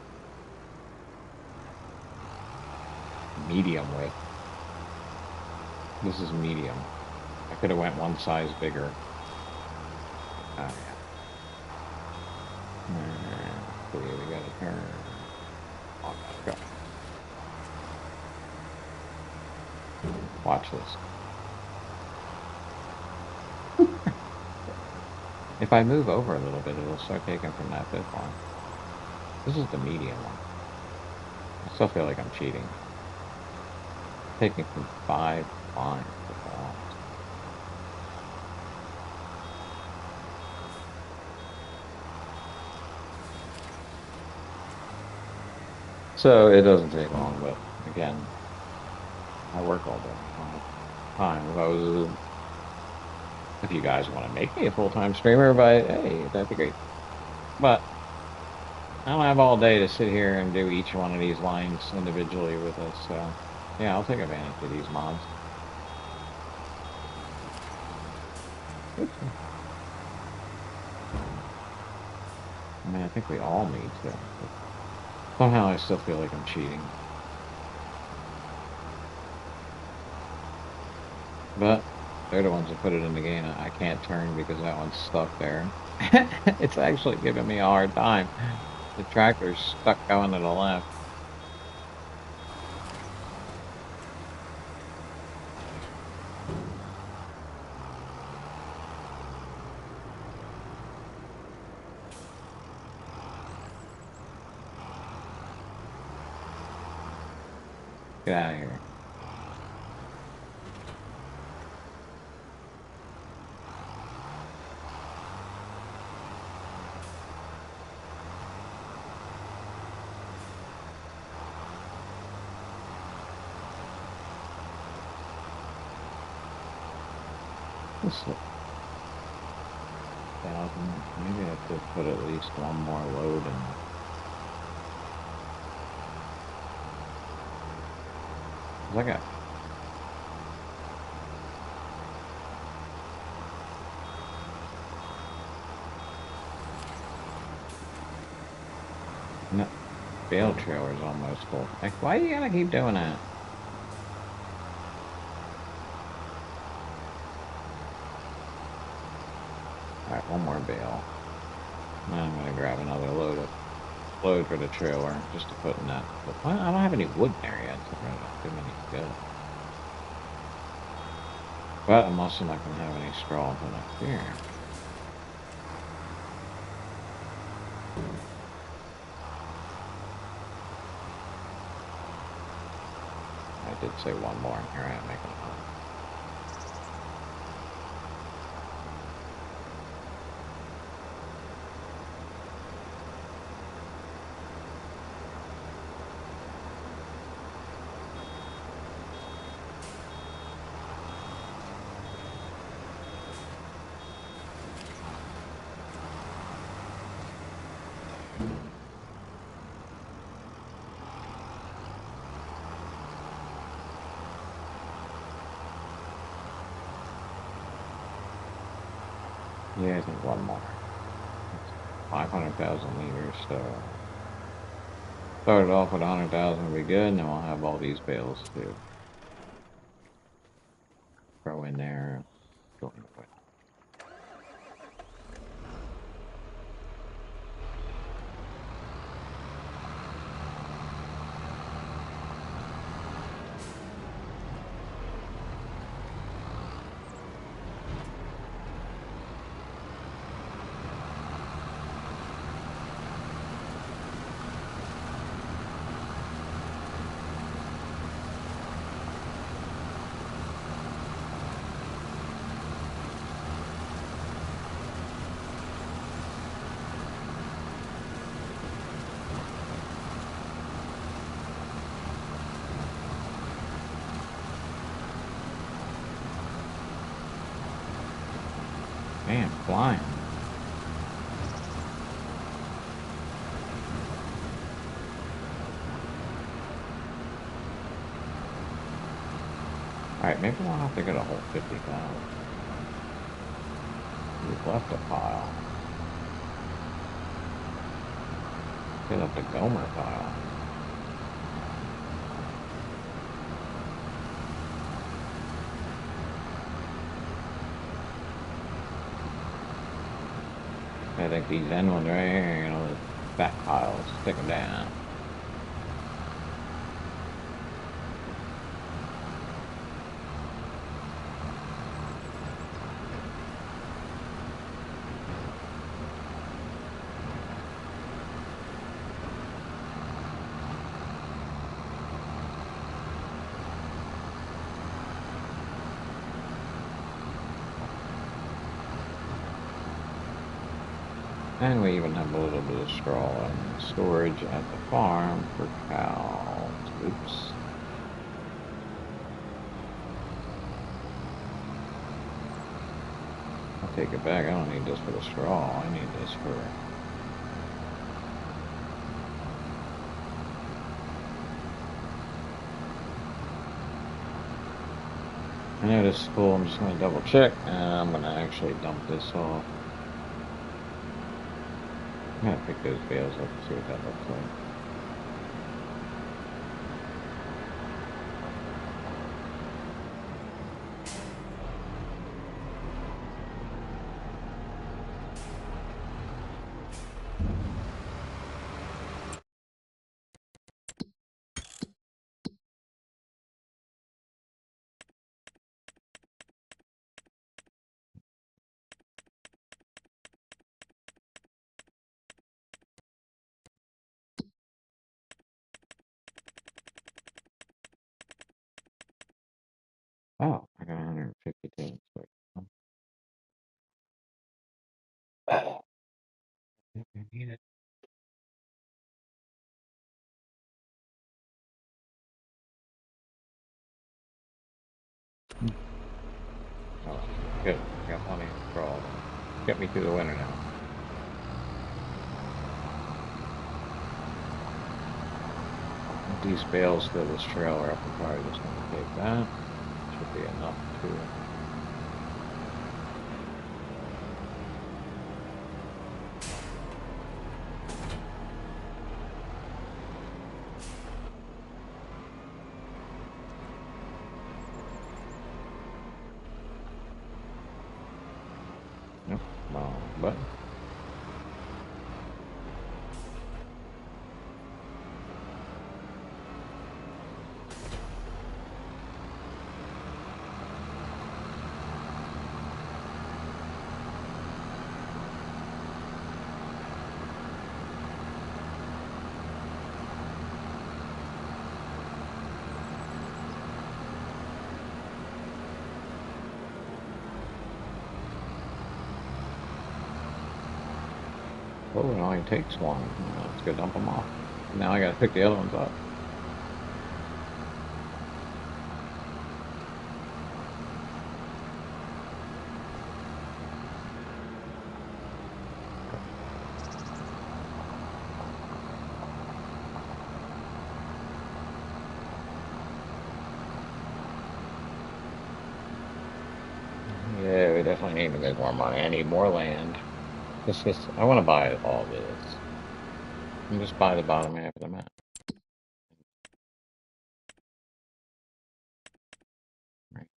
Medium width. This is medium. I could have went one size bigger. Yeah. So we gotta turn. Oh, gotta go. Watch this. If I move over a little bit, it'll start taking from that fifth line. This is the medium one. I still feel like I'm cheating. Taking from 5 lines of belongs. So it doesn't take long, but again, I work all day. I don't have time. If you guys want to make me a full-time streamer, but hey, that'd be great. But I don't have all day to sit here and do each one of these lines individually with us. So yeah, I'll take advantage of these mods. Oops. I mean, I think we all need to. But somehow I still feel like I'm cheating. But They're the ones that put it in the game. I can't turn because that one's stuck there. It's actually giving me a hard time. The tractor's stuck going to the left. Get out of here. This is 1,000. Maybe I have to put at least one more load in. I got no bale trailer's almost full. Like, why you gotta keep doing that? Alright, one more bale. Now I'm gonna grab another load for the trailer just to put in that. But I don't have any wood in there yet, so I'm gonna do any good. But I'm also not gonna have any straw until next year. I did say one more, and here I am making another. Yeah, I think one more. 500,000 liters, so start it off with 100,000 will be good, and then we'll have all these bales to throw in there. Go in the way. Man, flying. Alright, maybe we'll have to get a whole 50,000. We've left a pile. We left a Gomer pile. I think these end ones right here, you know, the fat piles, stick them down. And we even have a little bit of straw in storage at the farm for cows. Oops. I'll take it back. I don't need this for the straw. I need this for... I know this is cool. I'm just going to double check. And I'm going to actually dump this off. I'm going to pick those bales up and see what that looks like. Oh, I got 152. Sweet. Oh, I think I need it. Oh, good. I got plenty for all of them. Get me through the winter now. These bales fill this trailer up. I'm probably just going to take that. Should be enough to. Nope, wrong button. Oh, it only takes one. Let's go dump them off. Now I got to pick the other ones up. Yeah, we definitely need to make more money. I need more land. I want to buy all this. And just buy the bottom half of the map. Right.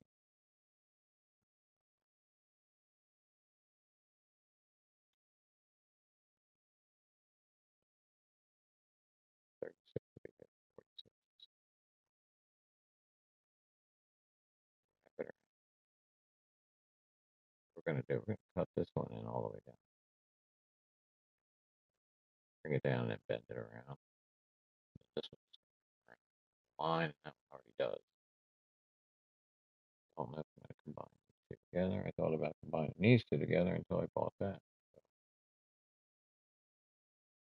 We're gonna cut this one in all the way down. Bring it down and bend it around. This one's line, and that one already does. I don't know if I'm gonna combine these two together. I thought about combining these two together until I bought that.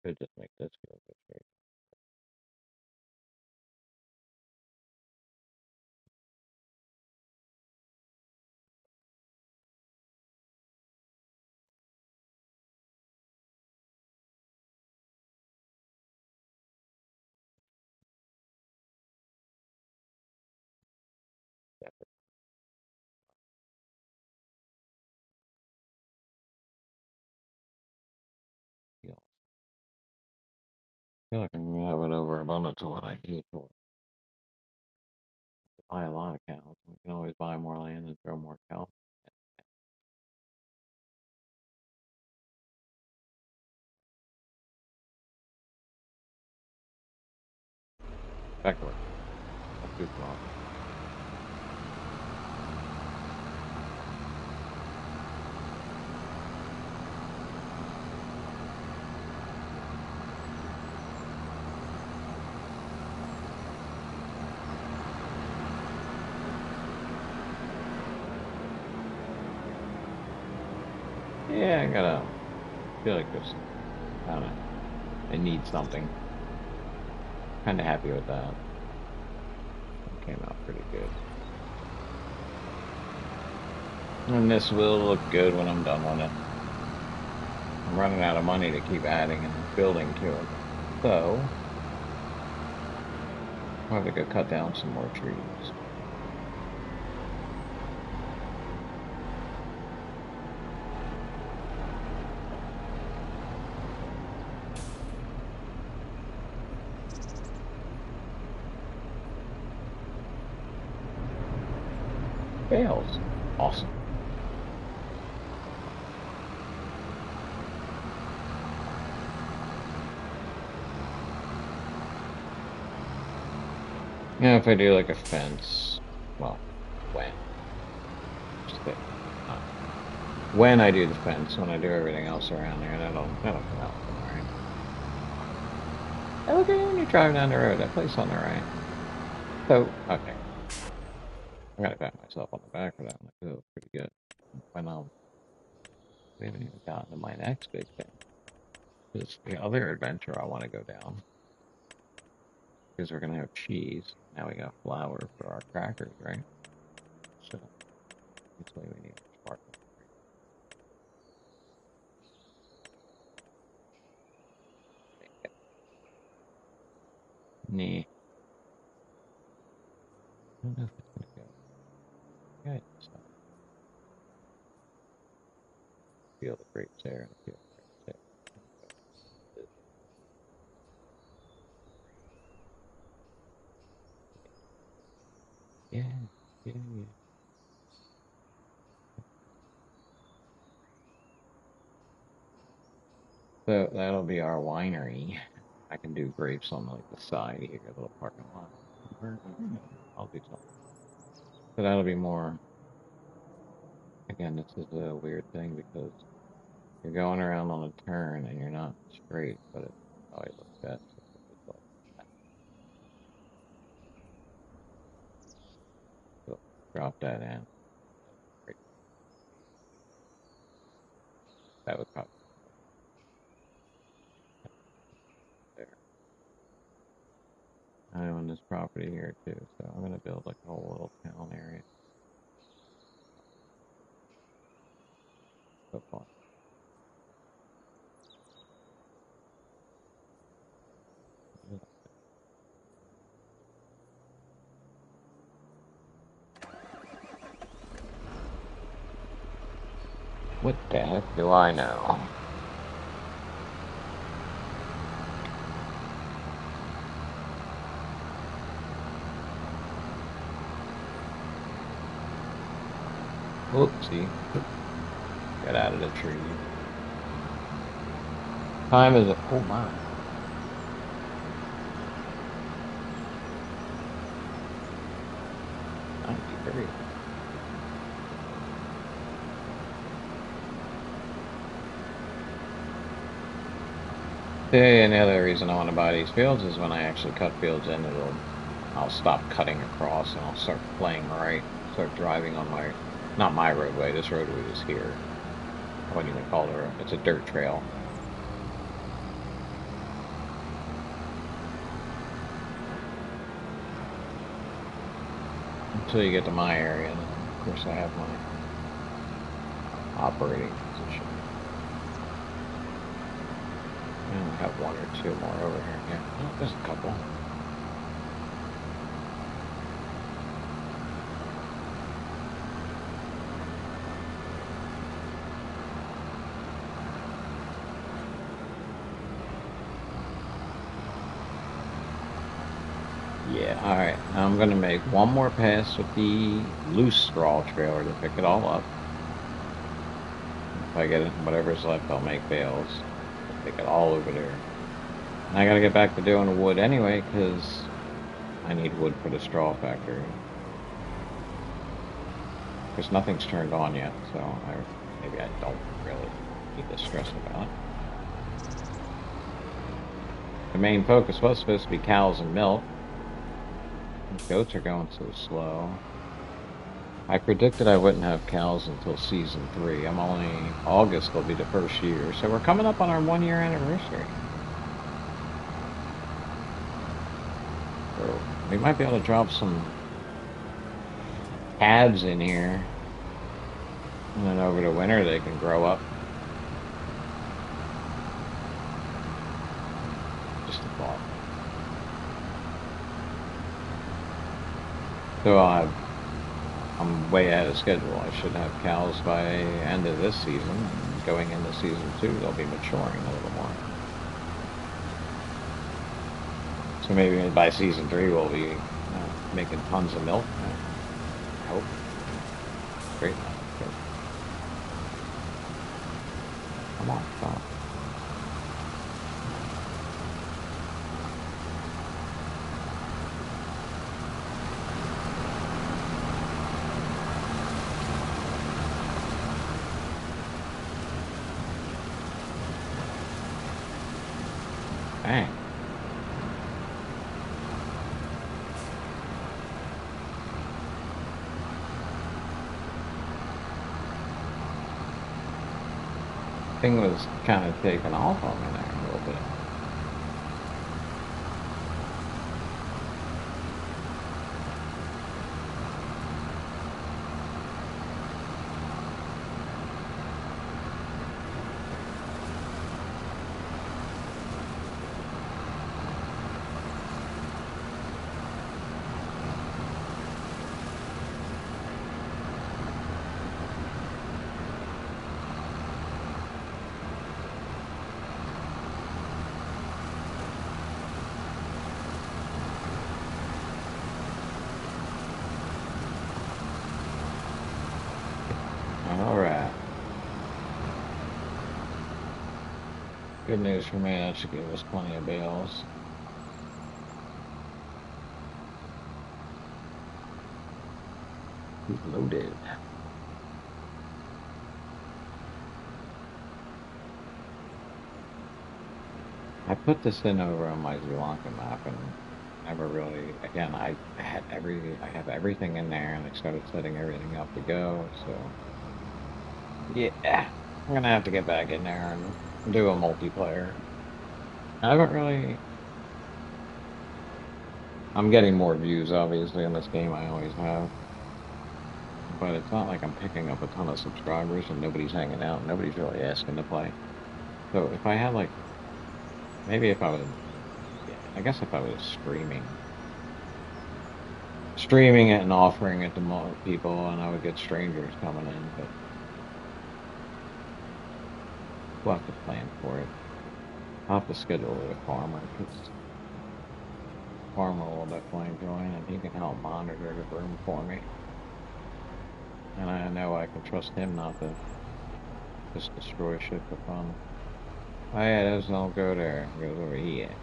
Could just make this go straight. I feel like I'm gonna have an overabundance of what I need for buy a lot of cows. We can always buy more land and throw more cows. Back to work. That's too small. Yeah, I gotta feel like there's kind of I need something. Kind of happy with that. It came out pretty good. And this will look good when I'm done with it. I'm running out of money to keep adding and building to it. So, I'll have to go cut down some more trees. Bales. Awesome. Yeah, if I do like a fence, well, when? Just think, uh, when I do the fence, when I do everything else around there, that'll come out alright. Hey, look at you when you drive down the road, that place on the right. So, okay. I gotta pat myself on the back for that. I'm like, oh, pretty good. When we haven't even gotten to my next big thing. This the other adventure I want to go down because we're gonna have cheese. Now we got flour for our crackers, right? So that's why we need our sparkling grape. Nah, I don't know if it's gonna go. Yeah, so feel the grapes there and I feel the grapes there. Yeah, yeah, yeah. So that'll be our winery. I can do grapes on like the side here, a little parking lot. I'll do something. So that'll be more. Again, this is a weird thing because you're going around on a turn and you're not straight, but it always looks best if it was like that. So drop that in. Right that would probably be there. I own this property here too, so I'm gonna build like a whole little town area. So fun. What the heck do I know? Oopsie. Get out of the tree. Time is, oh my. 93. And the other reason I want to buy these fields is when I actually cut fields in, I'll stop cutting across and I'll start playing right. Start driving on my, not my roadway, this roadway is here. I wouldn't even call it a road, it's a dirt trail. Until you get to my area, and of course I have my operating position. And I have one or two more over here. Yeah, oh, there's a couple. Yeah, alright. I'm going to make one more pass with the loose straw trailer to pick it all up. If I get it, whatever's left, I'll make bales. Take it all over there. And I got to get back to doing the wood anyway, because I need wood for the straw factory. Because nothing's turned on yet, so maybe I don't really need to stress about it. The main focus was supposed to be cows and milk. Goats are going so slow. I predicted I wouldn't have cows until season 3. August will be the first year. So we're coming up on our 1-year anniversary. So we might be able to drop some calves in here. And then over the winter they can grow up. Just a thought. So I'm way ahead of schedule. I should have cows by end of this season. And going into season 2, they'll be maturing a little more. So maybe by season 3, we'll be making tons of milk. I hope. Great. Come on, stop. Dang. thing was kind of taken off on me there a little bit. All right. Good news for me. That should give us plenty of bales. He's loaded. I put this in over on my Sri Lanka map and never really, again, I have everything in there and I started setting everything up to go. So yeah, I'm gonna have to get back in there and do a multiplayer. I haven't really, I'm getting more views obviously in this game. I always have, but it's not like I'm picking up a ton of subscribers and nobody's hanging out. Nobody's really asking to play. So if I had like, maybe if I was, yeah, I guess if I was streaming it and offering it to more people, and I would get strangers coming in, but we'll have to plan for it. I'll have to schedule it with Farmer because Farmer will definitely join and he can help monitor the room for me. And I know I can trust him not to just destroy shit for fun. Oh yeah, those don't go there. It goes over here.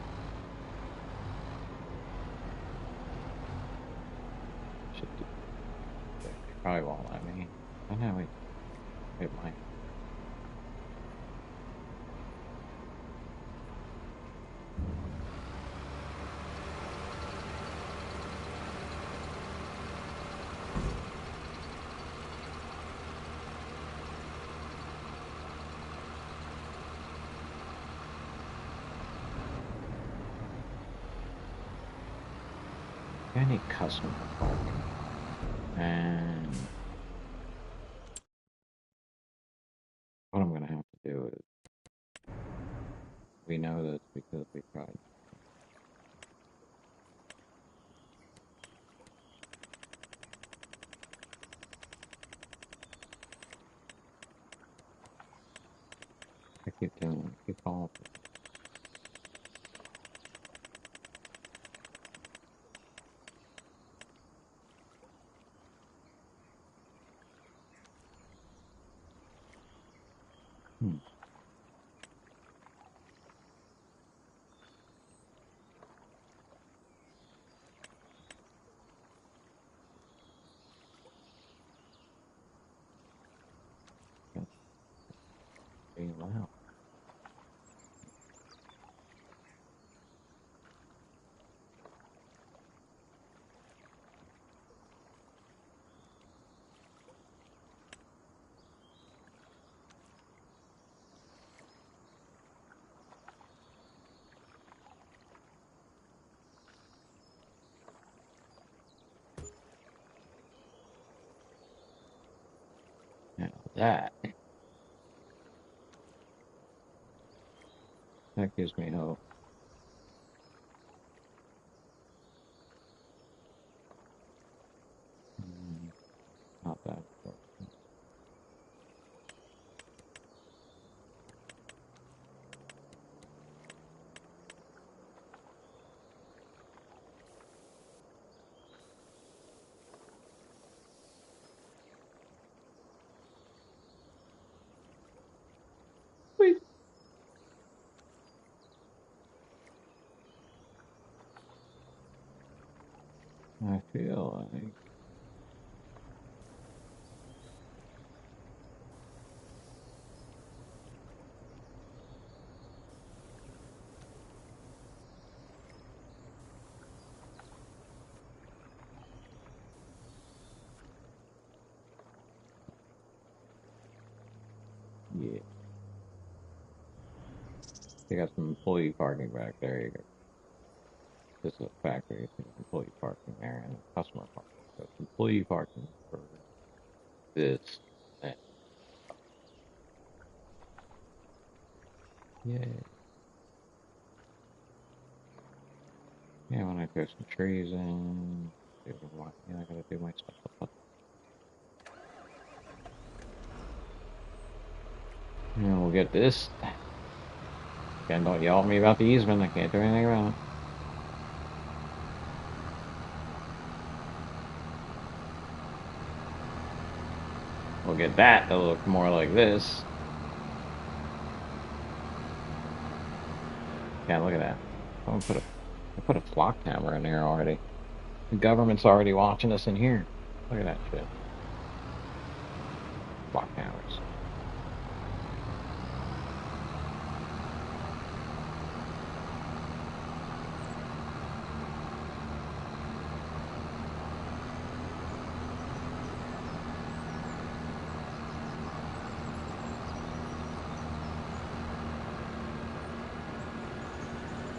Should do. They probably won't let me. Oh no, wait. It might. I need customer parking. And what I'm gonna have to do is, we know this because we tried. I keep doing, I keep falling for this. Hmm. That's being loud. Now that gives me hope. Mm, not that important. Wait. I feel like, yeah. They got some employee parking back there. You got, this is a factory. So there's employee parking there and customer parking. So it's employee parking for this. And, yeah. Yeah, when I throw some trees in, I gotta do my stuff. Yeah, we'll get this. Again, don't yell at me about the easement. I can't do anything about it. We'll get that to look more like this. Yeah, look at that. I put a flock camera in there already. The government's already watching us in here. Look at that shit. Flock cameras.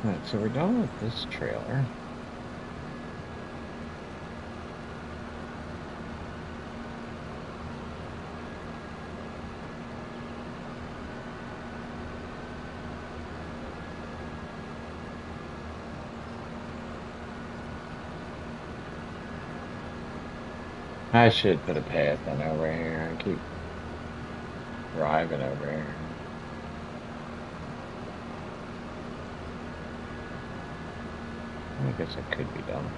Alright, so we're done with this trailer. I should put a path in over here and keep driving over here. I guess it could be done.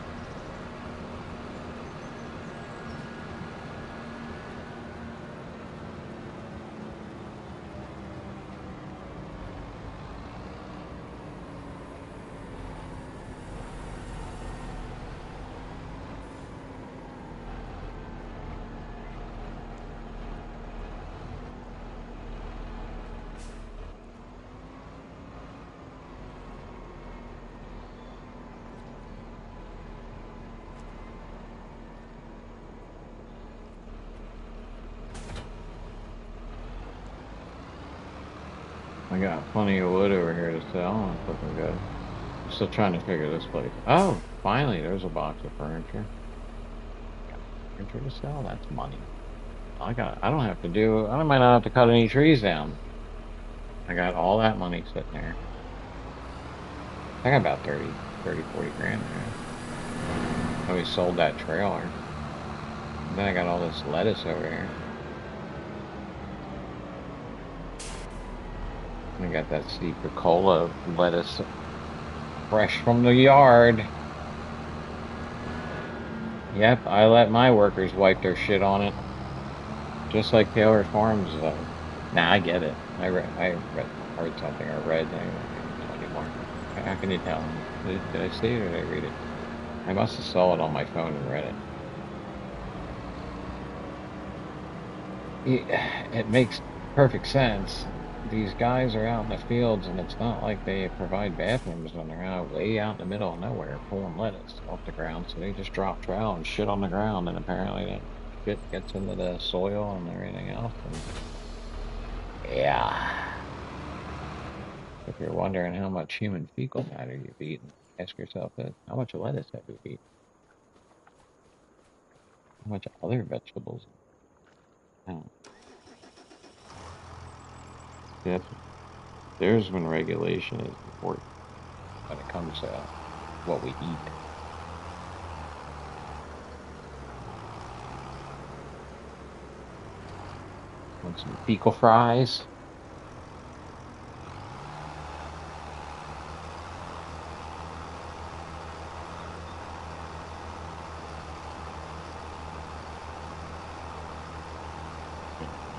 I got plenty of wood over here to sell. That's looking good. I'm still trying to figure this place. Oh, finally, there's a box of furniture. Got furniture to sell. That's money. I don't have to do. I might not have to cut any trees down. I got all that money sitting there. I got about 40 grand there. I always sold that trailer. And then I got all this lettuce over here. I got that Steeper Cola lettuce fresh from the yard. Yep, I let my workers wipe their shit on it. Just like Taylor Farms, though. Nah, I get it. Heard something or read. I don't know anymore. How can you tell? Did I see it or did I read it? I must have saw it on my phone and read it. It makes perfect sense. These guys are out in the fields, and it's not like they provide bathrooms when they're out way out in the middle of nowhere pulling lettuce off the ground. So they just drop trowel and shit on the ground, and apparently that shit gets into the soil and everything else. And yeah. If you're wondering how much human fecal matter you've eaten, ask yourself this: how much lettuce have you eaten? How much other vegetables? No. That's, there's when regulation is important when it comes to what we eat. Want some fecal fries?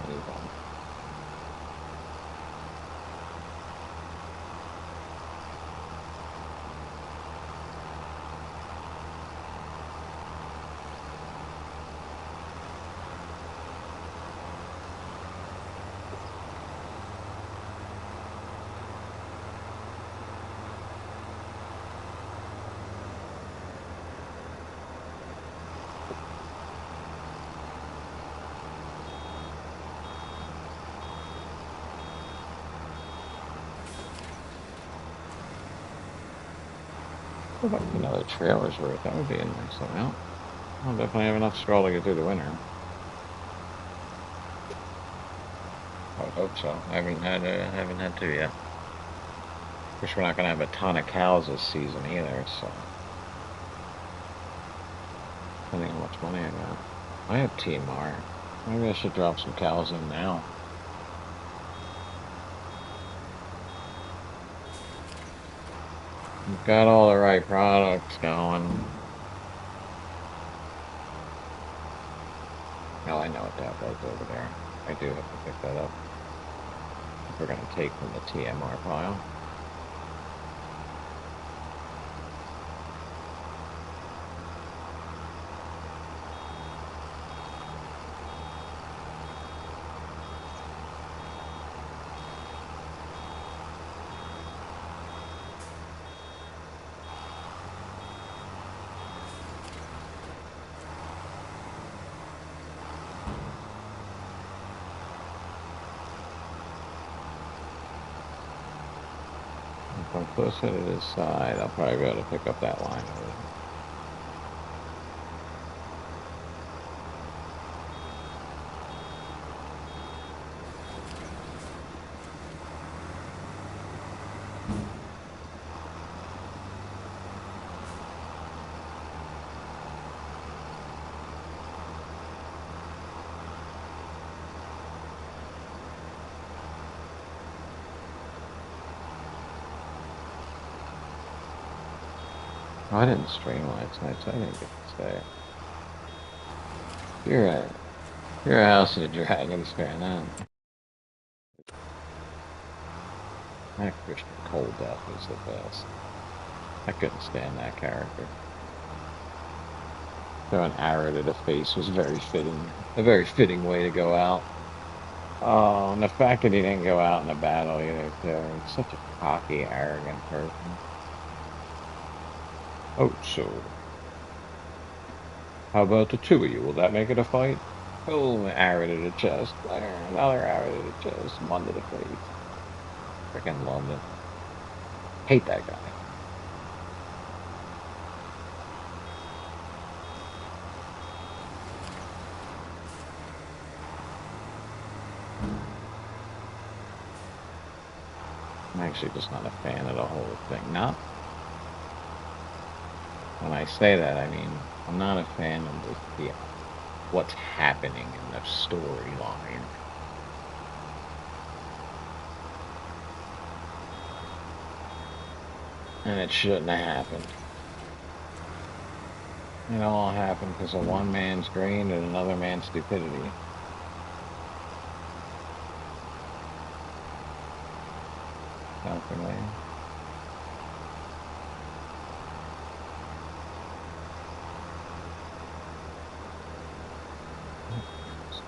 There you go. About another trailer's worth. That would be a nice amount. I'll definitely have enough straw to get through the winter. I would hope so. I haven't had to yet. Of course, we're not gonna have a ton of cows this season either, so depending on how much money I got. I have TMR. Maybe I should drop some cows in now. You've got all the right products going. Oh, I know what that was over there. I do have to pick that up. If we're gonna take from the TMR pile. If I'm closer to this side, I'll probably be able to pick up that line over there. Oh, I didn't stream last night, so I didn't get to stay. You're a House of the Dragons fan, huh? That Christian Cold Death was the best. I couldn't stand that character. Throw an arrow to the face was very fitting. A very fitting way to go out. Oh, and the fact that he didn't go out in a battle either, too. He's such a cocky, arrogant person. Oh, so how about the two of you? Will that make it a fight? Oh, an arrow to the chest. There, another arrow to the chest. One to the face. Freaking loved it. Hate that guy. I'm actually just not a fan of the whole thing. Not when I say that, I mean I'm not a fan of the what's happening in the storyline. And it shouldn't have happened. It all happened because of one man's greed and another man's stupidity. Something like that.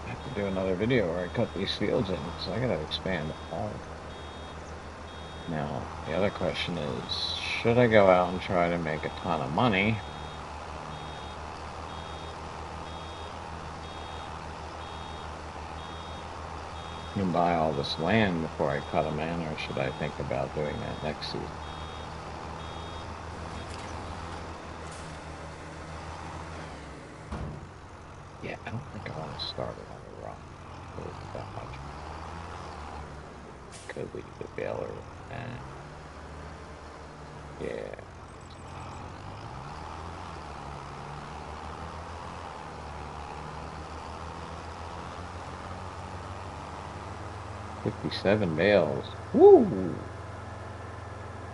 I have to do another video where I cut these fields in, so I gotta expand the farm. Now, the other question is, should I go out and try to make a ton of money? And buy all this land before I cut them in, or should I think about doing that next season? Yeah, I don't think I want to start it on the rock. That much. Could leave the baler and yeah. 57 bales. Woo!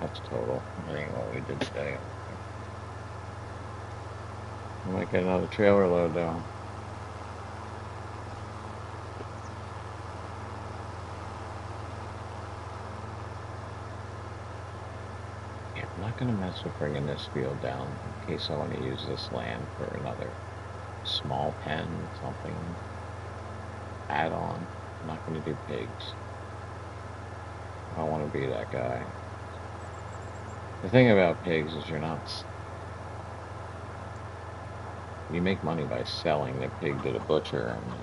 That's total. That ain't what we did today. I might get another trailer load though. Yeah, I'm not gonna mess with bringing this field down in case I want to use this land for another small pen, something add on. I'm not gonna do pigs. I don't want to be that guy. The thing about pigs is you make money by selling the pig to the butcher and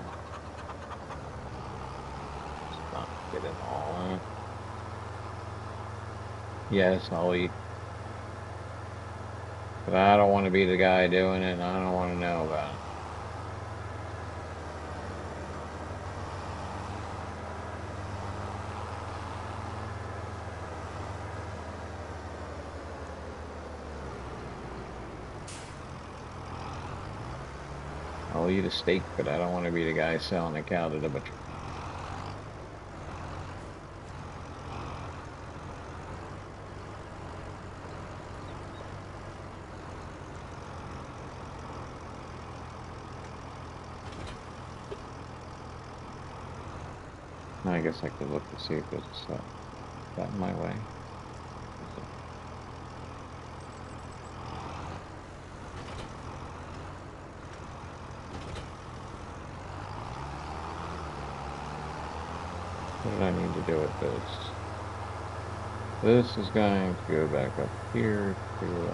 it's not getting all. Yes, I'll eat. But I don't want to be the guy doing it, and I don't want to know about it. I'll eat a steak, but I don't want to be the guy selling a cow to the butcher. I guess I could look to see if it's got in my way. What did I need to do with this? This is going to go back up here to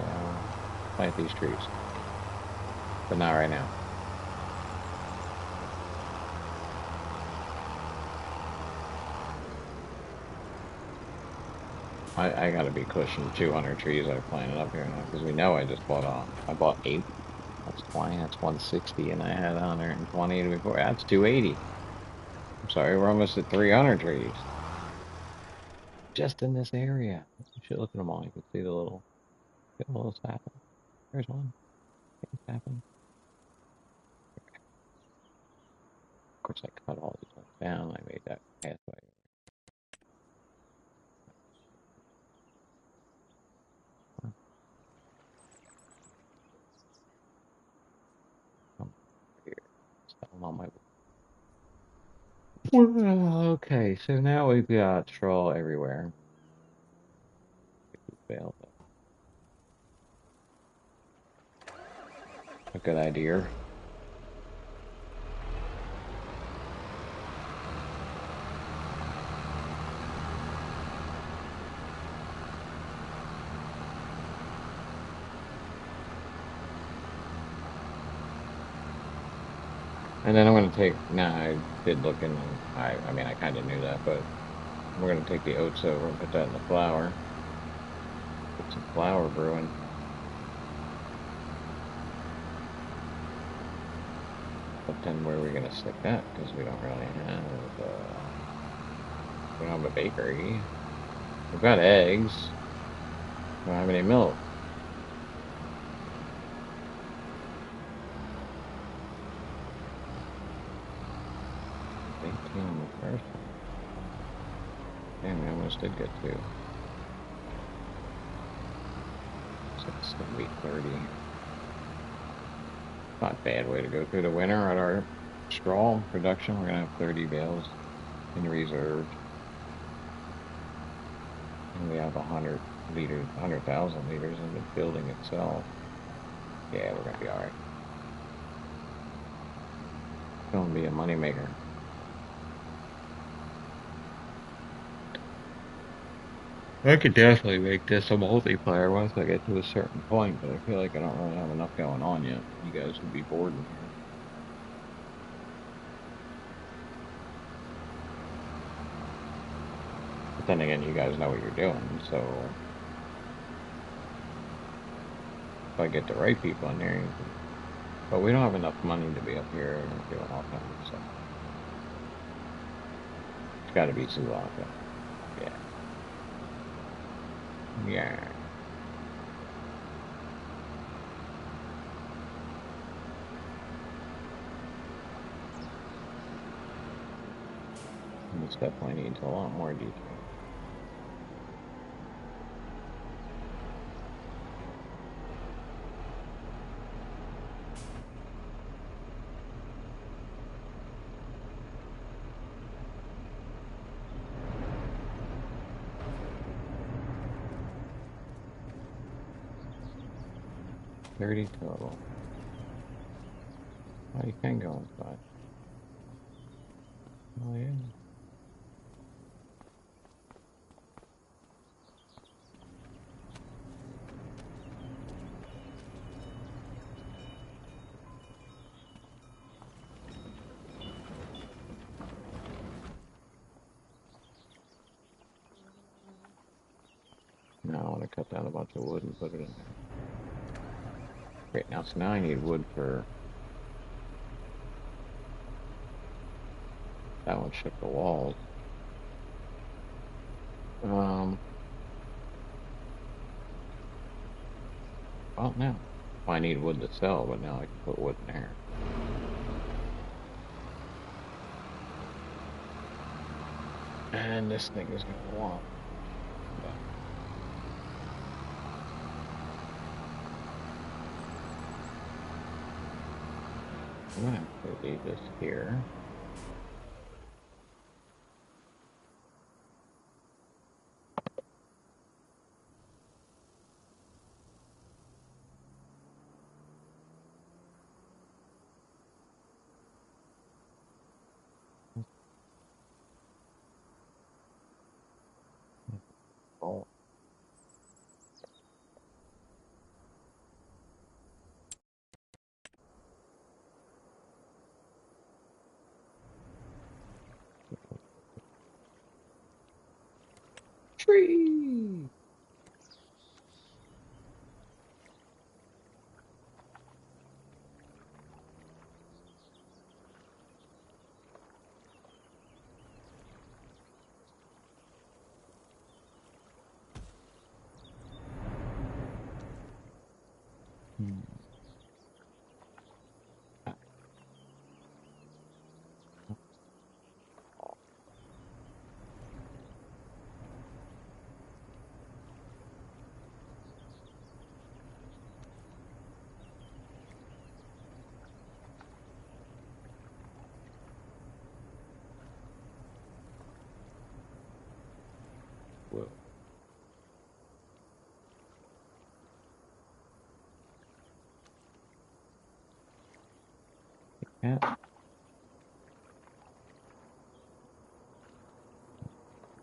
plant these trees, but not right now. I gotta be pushing 200 trees I planted up here now because we know I just bought on. I bought 8. That's 20. That's 160, and I had 120 before. That's 280. I'm sorry, we're almost at 300 trees just in this area. You should look at them all. You can see the little sapling. There's one. Sapling. Of course, I cut all these ones down. I made that pathway. Come here. Stepping on my. Okay, so now we've got straw everywhere. Failed. A good idea. And then I'm going to take, nah, I did look in, I mean, I kind of knew that, but we're going to take the oats over and put that in the flour. Get some flour brewing. But then where are we going to stick that? Because we don't really have, we don't have a bakery. We've got eggs. We don't have any milk. 18 on the first one. Damn, we almost did get 2. So it's going to be 30. Not a bad way to go through the winter at our straw production. We're going to have 30 bales in reserve. And we have 100 liters, 100,000 liters in the building itself. Yeah, we're going to be all right. It's going to be a moneymaker. I could definitely make this a multiplayer once I get to a certain point, but I feel like I don't really have enough going on yet. You guys would be bored in here. But then again, you guys know what you're doing, so if I get the right people in there, but we don't have enough money to be up here and doing all kinds of stuff. It's got to be Sri Lanka. Yeah. Yeah. This definitely needs a lot more detail. $30 total. Oh, you can go inside. Oh, yeah. Now I want to cut down a bunch of wood and put it in there. Great, now, so now I need wood for that one, ship the walls. Um, well, now I need wood to sell, but now I can put wood in there. And this thing is gonna want. I'm gonna actually leave this here. Oh, tree. Hmm. Ah, whoa. Yeah.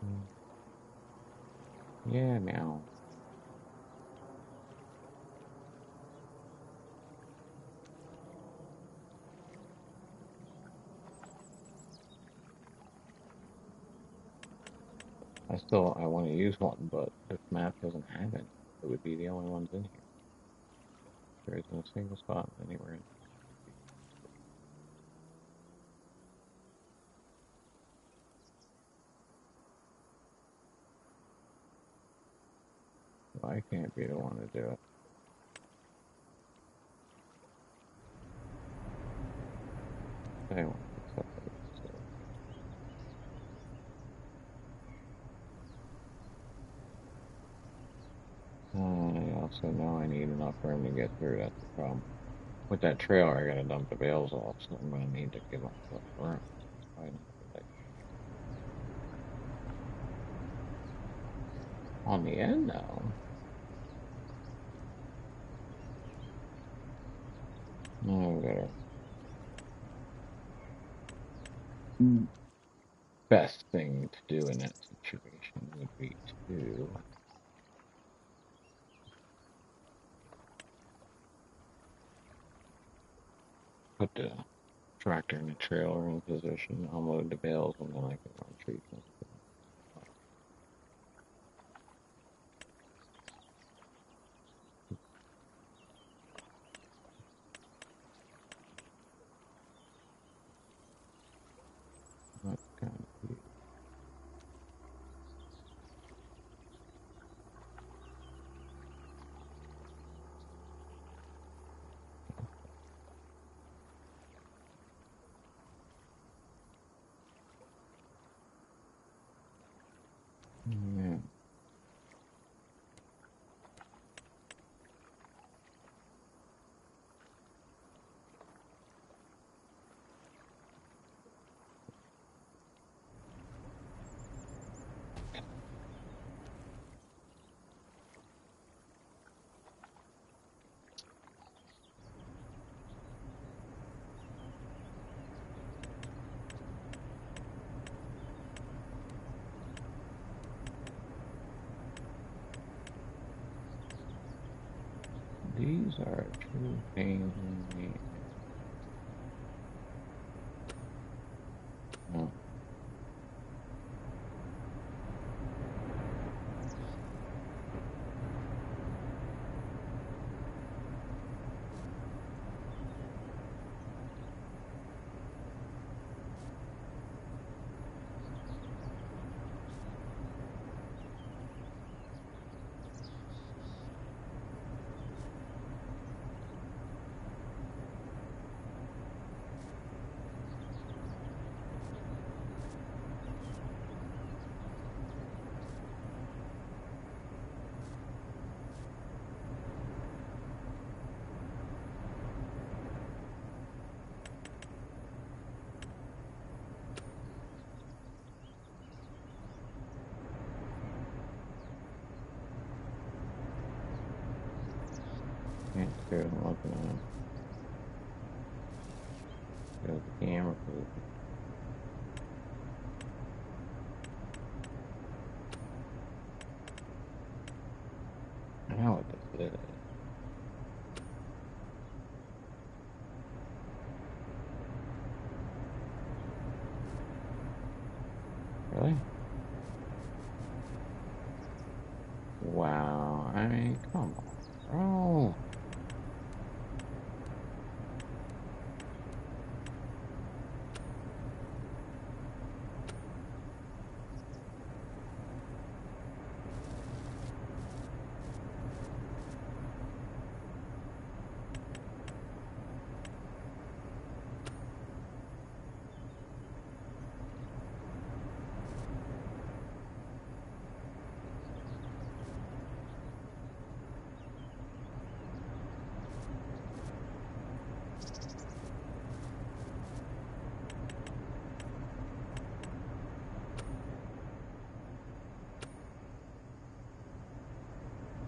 Mm, yeah, meow. I want to use one, but this map doesn't have any. It would be the only ones in here. There isn't a single spot anywhere in. So I can't be the one to do it. I want to accept it. So, I also know I need enough room to get through. That's the problem. With that trailer, I gotta dump the bales off, so I'm gonna need to give myself room. Probably not a good idea. On the end, though, no better. Best thing to do in that situation would be to put the tractor and the trailer in position, unload the bales, and then I can run trees into them. That's kind of cute. Yeah. These are true pains in the ass. I'm looking at. There's the camera poop. I know what this is. Really? Wow. I mean, come on, bro.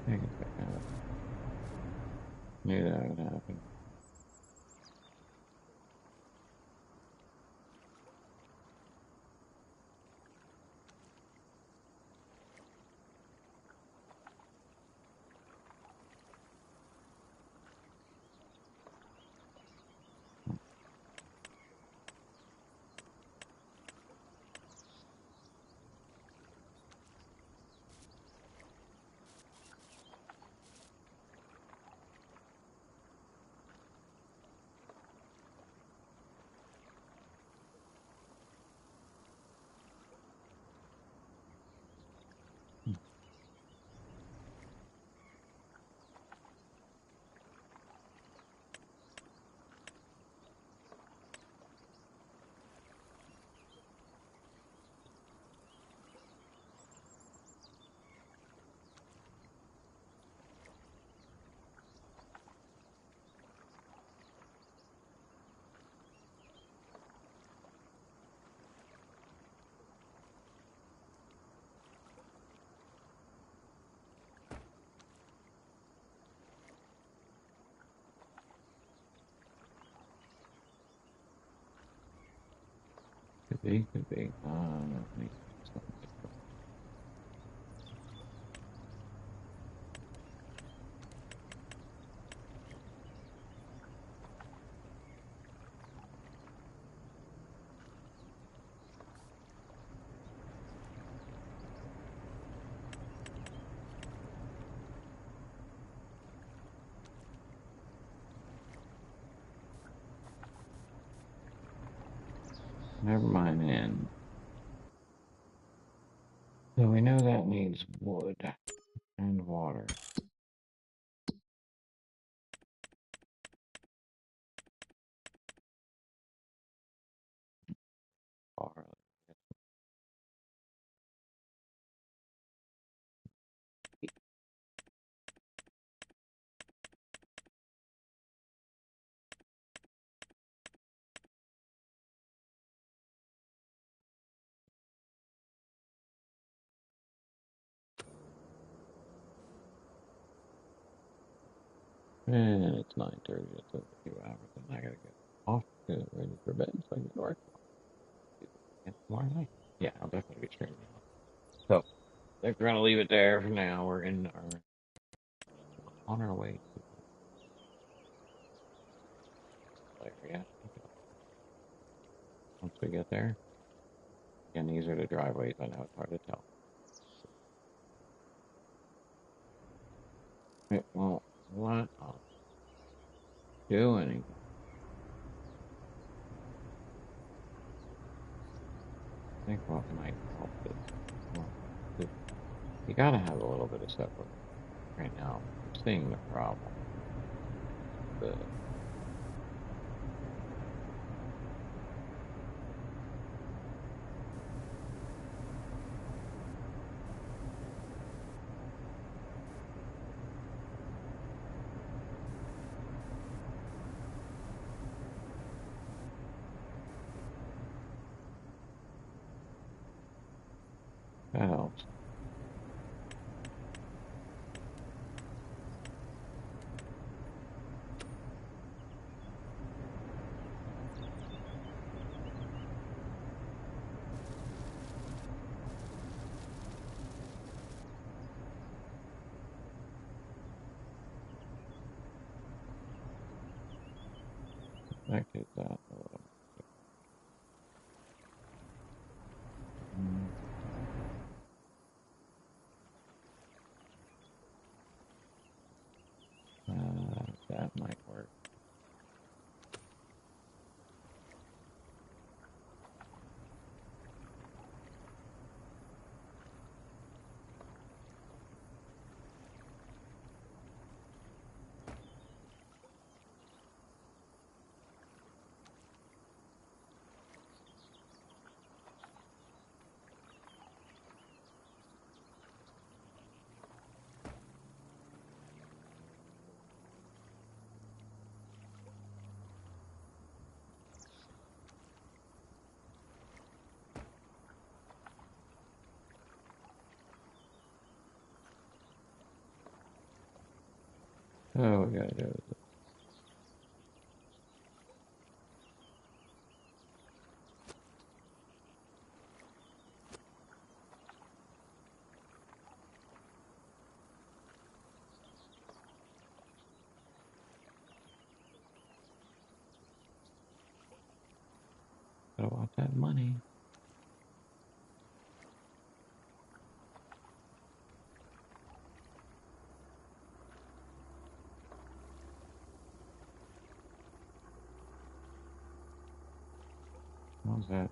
I guess I kind of knew that would happen. Could be, could be. No, maybe something different. Never mind then. So we know that needs wood and water. Or and it's 9:30. It's over 2 hours, and I gotta get off to ready for bed so I can work tomorrow night. Yeah, I'll definitely be streaming now. So I think we're gonna leave it there for now. We're on our way to the area. Once we get there, again, these are the driveways. I know it's hard to tell. It won't let us do anything. I think what might help is well, you gotta have a little bit of separation right now. I'm seeing the problem. The that helps. That kid's out a little. Mm, that might work. Oh, we gotta do it. Gotta want that money. What was that?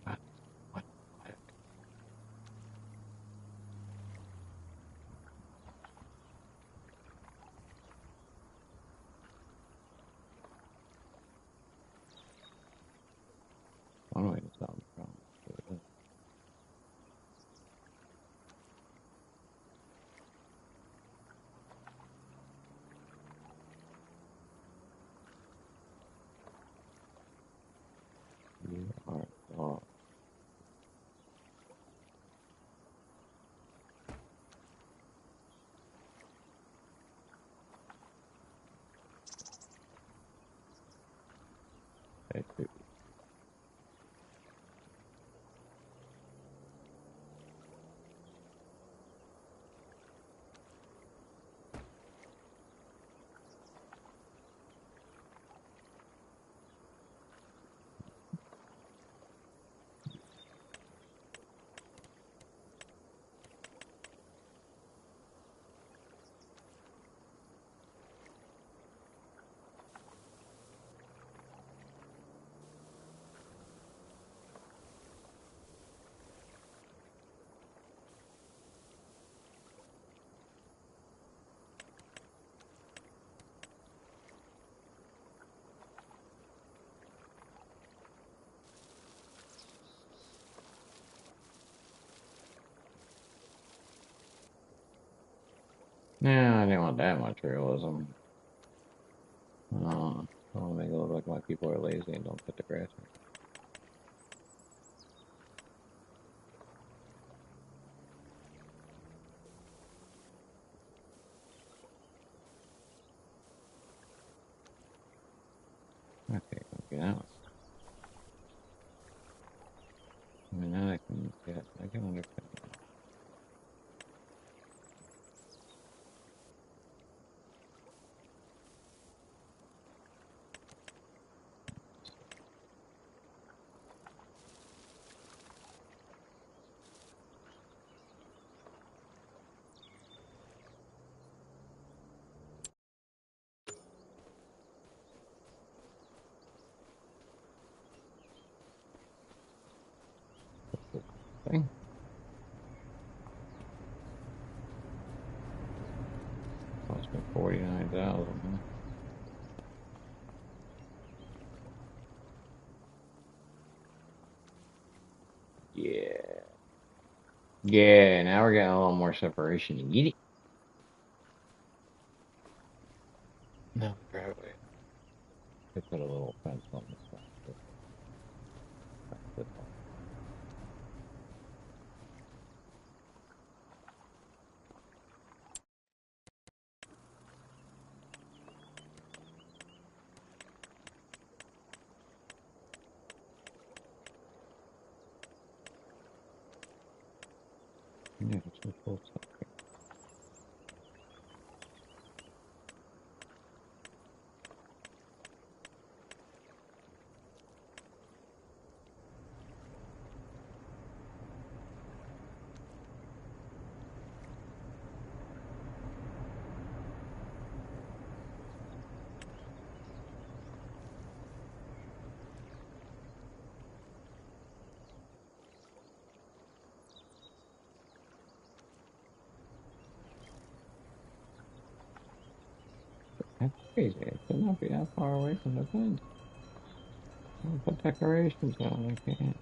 What? What? What? One way to solve the problem. You are dog. Hey, dude. Nah, I didn't want that much realism. I want to make it look like my people are lazy and don't cut the grass. Okay, okay, that one. I mean, now I can understand. This thing. Cost me 49,000, huh? Yeah. Yeah, now we're getting a little more separation. You get it? No, driveway. They put a little fence on the side. That's all. Some cool stuff here. That's crazy. It should not be that far away from the fence. I'll put decorations on. I can't.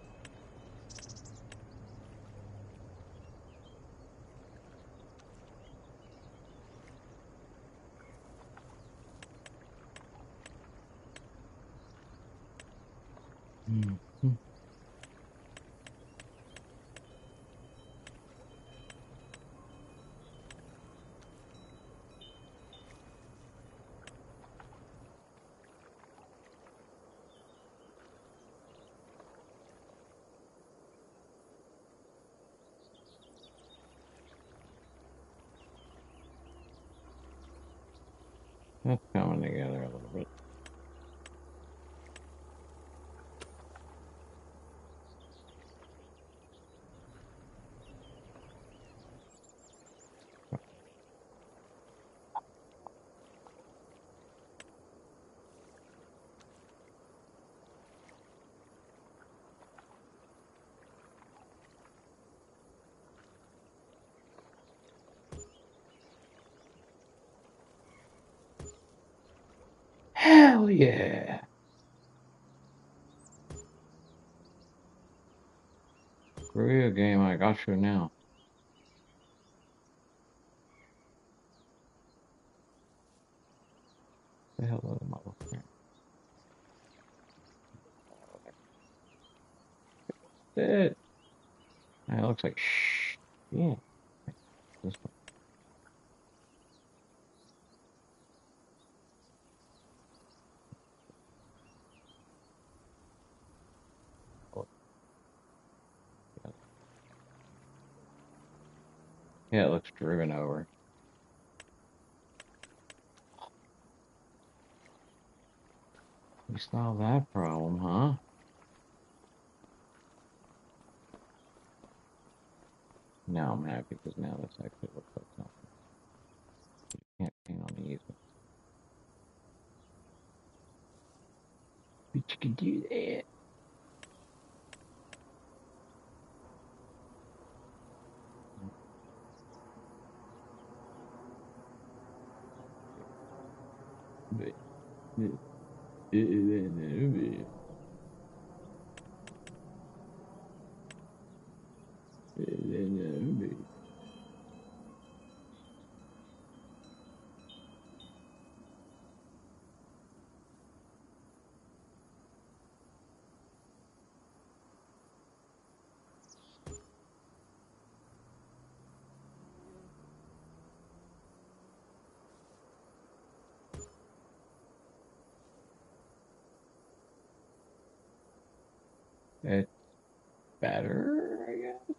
Mm-hmm. That's coming together a little bit. Hell yeah! Korea game, I got you now. The hell out of my friend. It. It looks like shh. Yeah. This one. Yeah, it looks driven over. We solved that problem, huh? Now I'm happy because now this actually looks like something. You can't paint on the easel. But you can do that. But, it's better, I guess.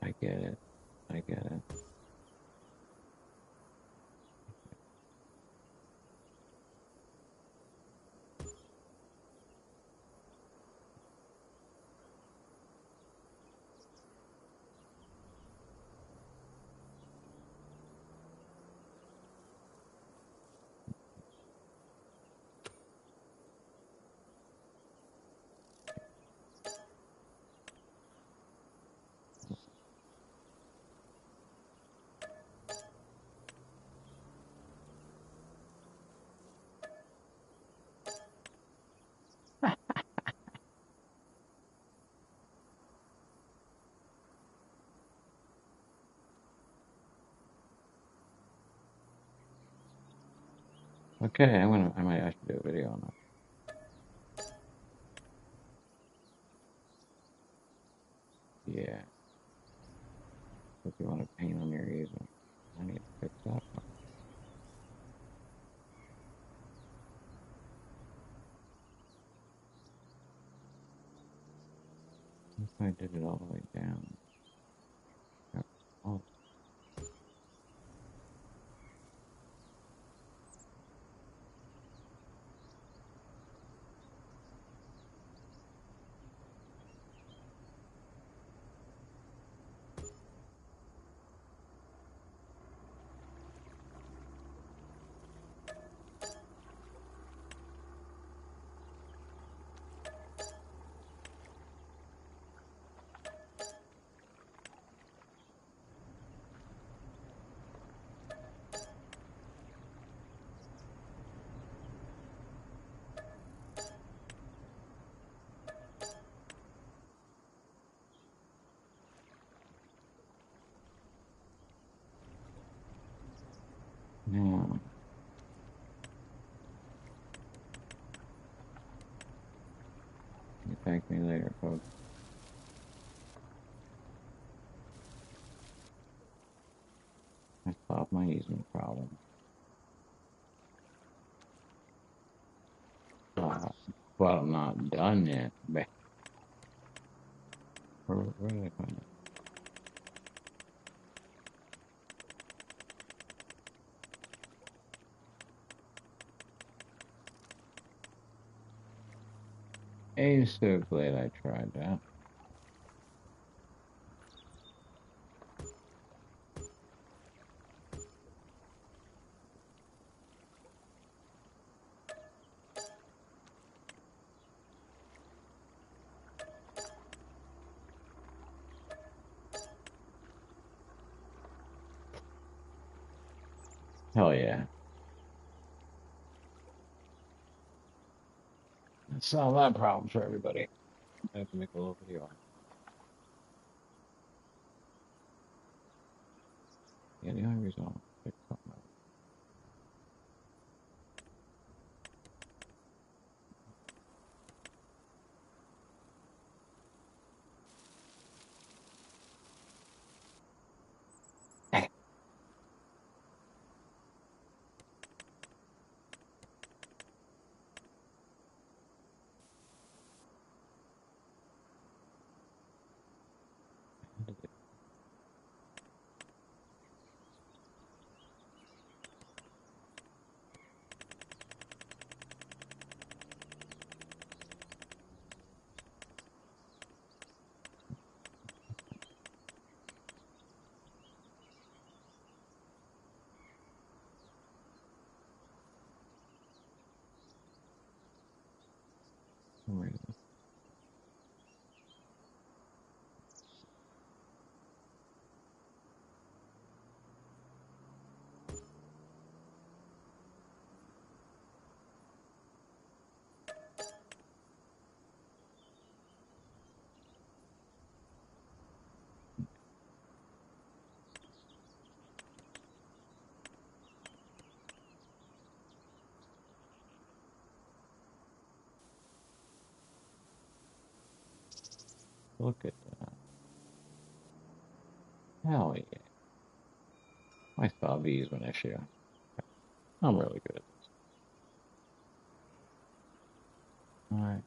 I get it. I get it. Okay, I should do a video on that. Yeah, if you want to paint on your easement, I need to fix that one. If I did it all the way down. Oh, now, you thank me later, folks. I solved my easement problem. Uh, well, I'm not done yet. But where did I find it? I'm so glad I tried that. Hell yeah. Let's solve that problem for everybody. I have to make a little video on it. Yeah, the only reason I'll fix something else. Where is it? Look at that. Hell yeah. I solved the easement issue. I'm really good at this. I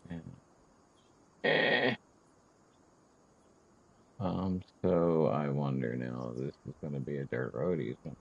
am. So I wonder now, this is going to be a dirt road easement.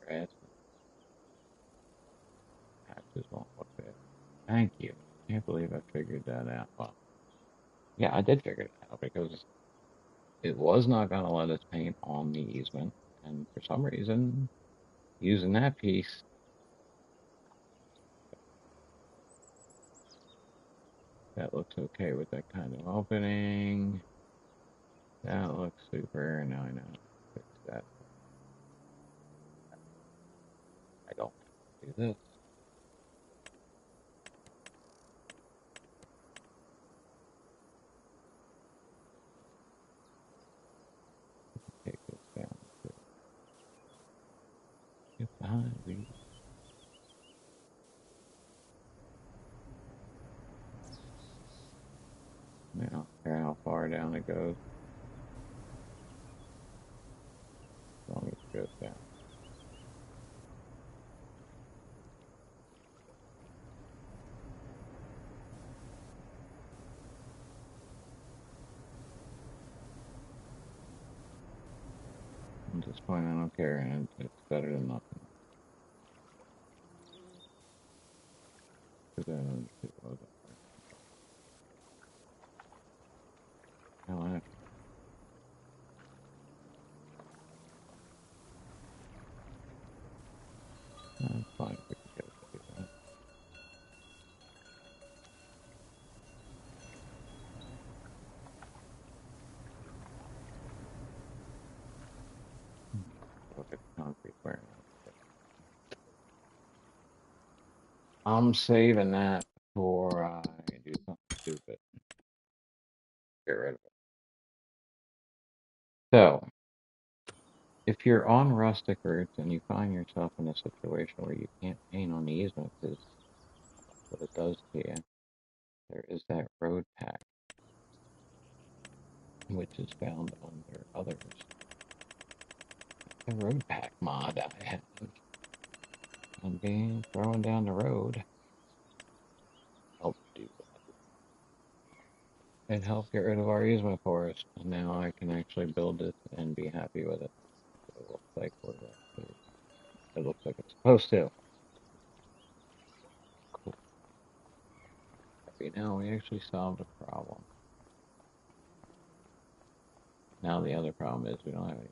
grass and patches won't look bad. Thank you. Can't believe I figured that out. Well, yeah, I did figure it out because it was not going to let us paint on the easement, and for some reason, using that piece, that looks okay with that kind of opening. That looks super. Now I know how to fix that. I don't have to do this. Take this down to goodbye. I don't care how far down it goes, as long as it goes down. At this point, I don't care, and it's better than nothing. Because I don't see what it was. Hell, that's fine if we can get it to do that. Look at the concrete wearing out. I'm saving that for I do something stupid. Get rid of it. So, if you're on rustic roots and you find yourself in a situation where you can't paint on the easement because what it does to you, there is that road pack, which is found under others. The road pack mod I have, and being throwing down the road helped do that. It helped get rid of our easement for us, and now I can actually build it and be happy with it. So it looks like it looks like it's supposed to. Cool. Happy now we actually solved a problem. Now the other problem is we don't have any money.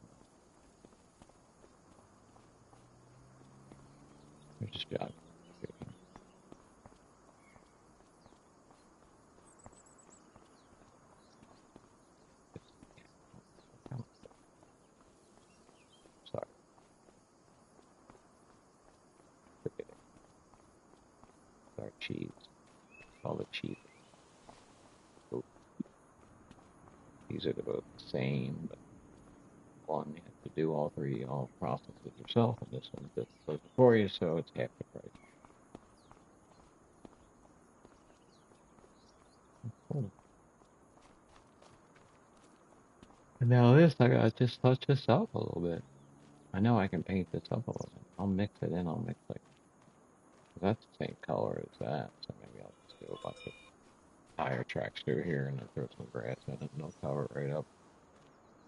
We're just jogging. Sorry, forget it. It's our cheese. All the cheese. Both. These are both the same, but one you have to do all processes yourself, and this one does it for you, so it's half the price. Cool. And now this, I gotta just touch this up a little bit. I know I can paint this up a little bit. I'll mix it in. I'll mix like that's the same color as that, so maybe I'll just do a bunch of tire tracks through here and then throw some grass in it and it'll cover it right up.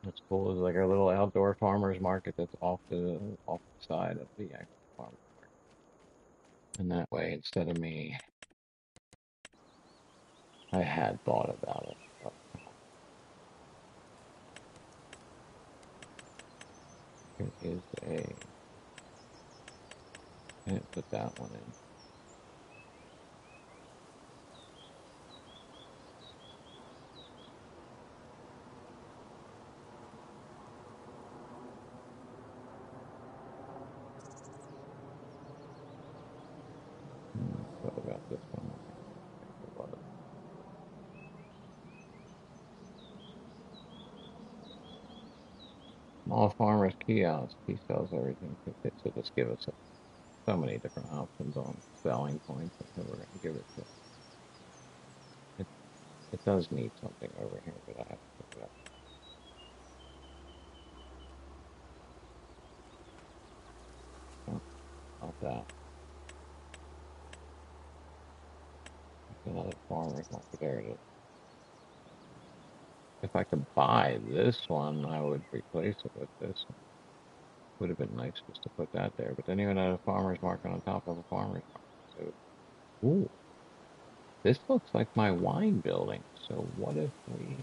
What's cool is like our little outdoor farmers market that's off the side of the actual farmers market. And that way, instead of me, I had thought about it, but here is I didn't put that one in. What about this one? I think it was. Small Farmers Kiosk. He sells everything. So just give us so many different options on selling points and who we're going to give it to. It, it does need something over here, but I have to pick it up. No, not that. Another farmer's market. There it is. If I could buy this one, I would replace it with this one. Would have been nice just to put that there, but then you would have a farmer's market on top of a farmer's market. So, ooh, this looks like my wine building. So what if we,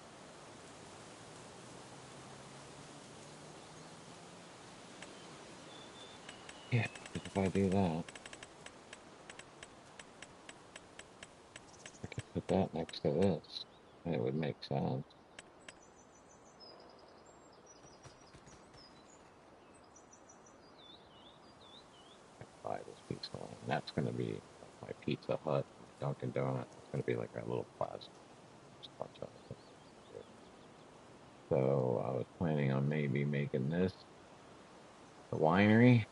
yeah, because if I do that, I could put that next to this, and it would make sense. Buy this piece of land. That's going to be like my Pizza Hut, my Dunkin' Donuts. It's going to be like a little plaza. Just touch on it. So I was planning on maybe making this the winery,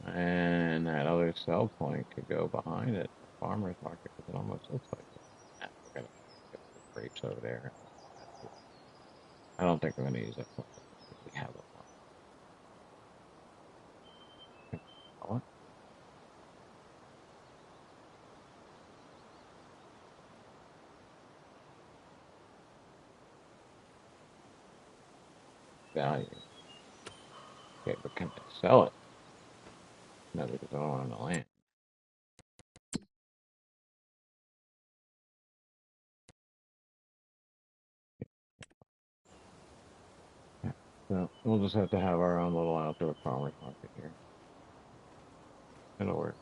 and that other sell point could go behind it, the farmer's market, because it almost looks like it. Nah, we're going to put grapes over there. I don't think we're going to use that farm. I think we have a farm. Value. Okay, but can I sell it? No, because I don't own the land. Yeah. So we'll just have to have our own little outdoor farmer's market here. It'll work.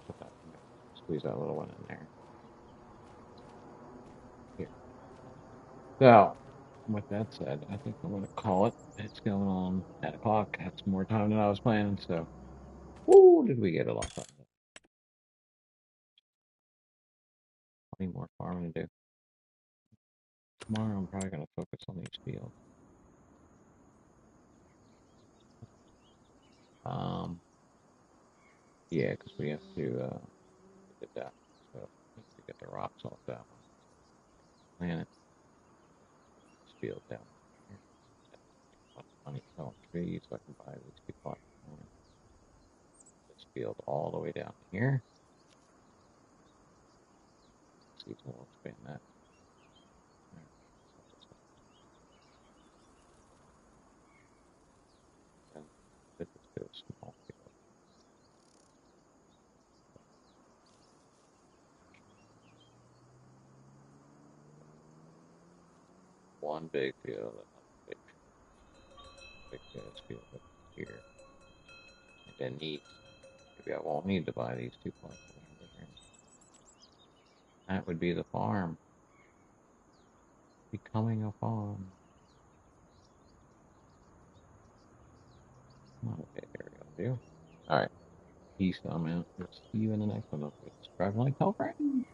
Put that in there. Squeeze that little one in there. Here. So, with that said, I think I'm going to call it. It's going on 10 o'clock. That's more time than I was planning. So, woo, did we get a lot done? Plenty more farming to do. Tomorrow, I'm probably going to focus on these fields. Um, yeah, because we have to get that. So, we have to get the rocks off that one. Plant this field down here. A bunch of money selling trees, so I can buy these two plots of land. This field all the way down here. See if we'll expand that. There. Then this is still a small field. One big field, another big field over here. And then these, maybe I won't need to buy these two plots of land in here. That would be the farm. Becoming a farm. Not a big area view. All right. Peace. I'm out. We'll see you in the next one. Don't forget to subscribe, like, tell friends.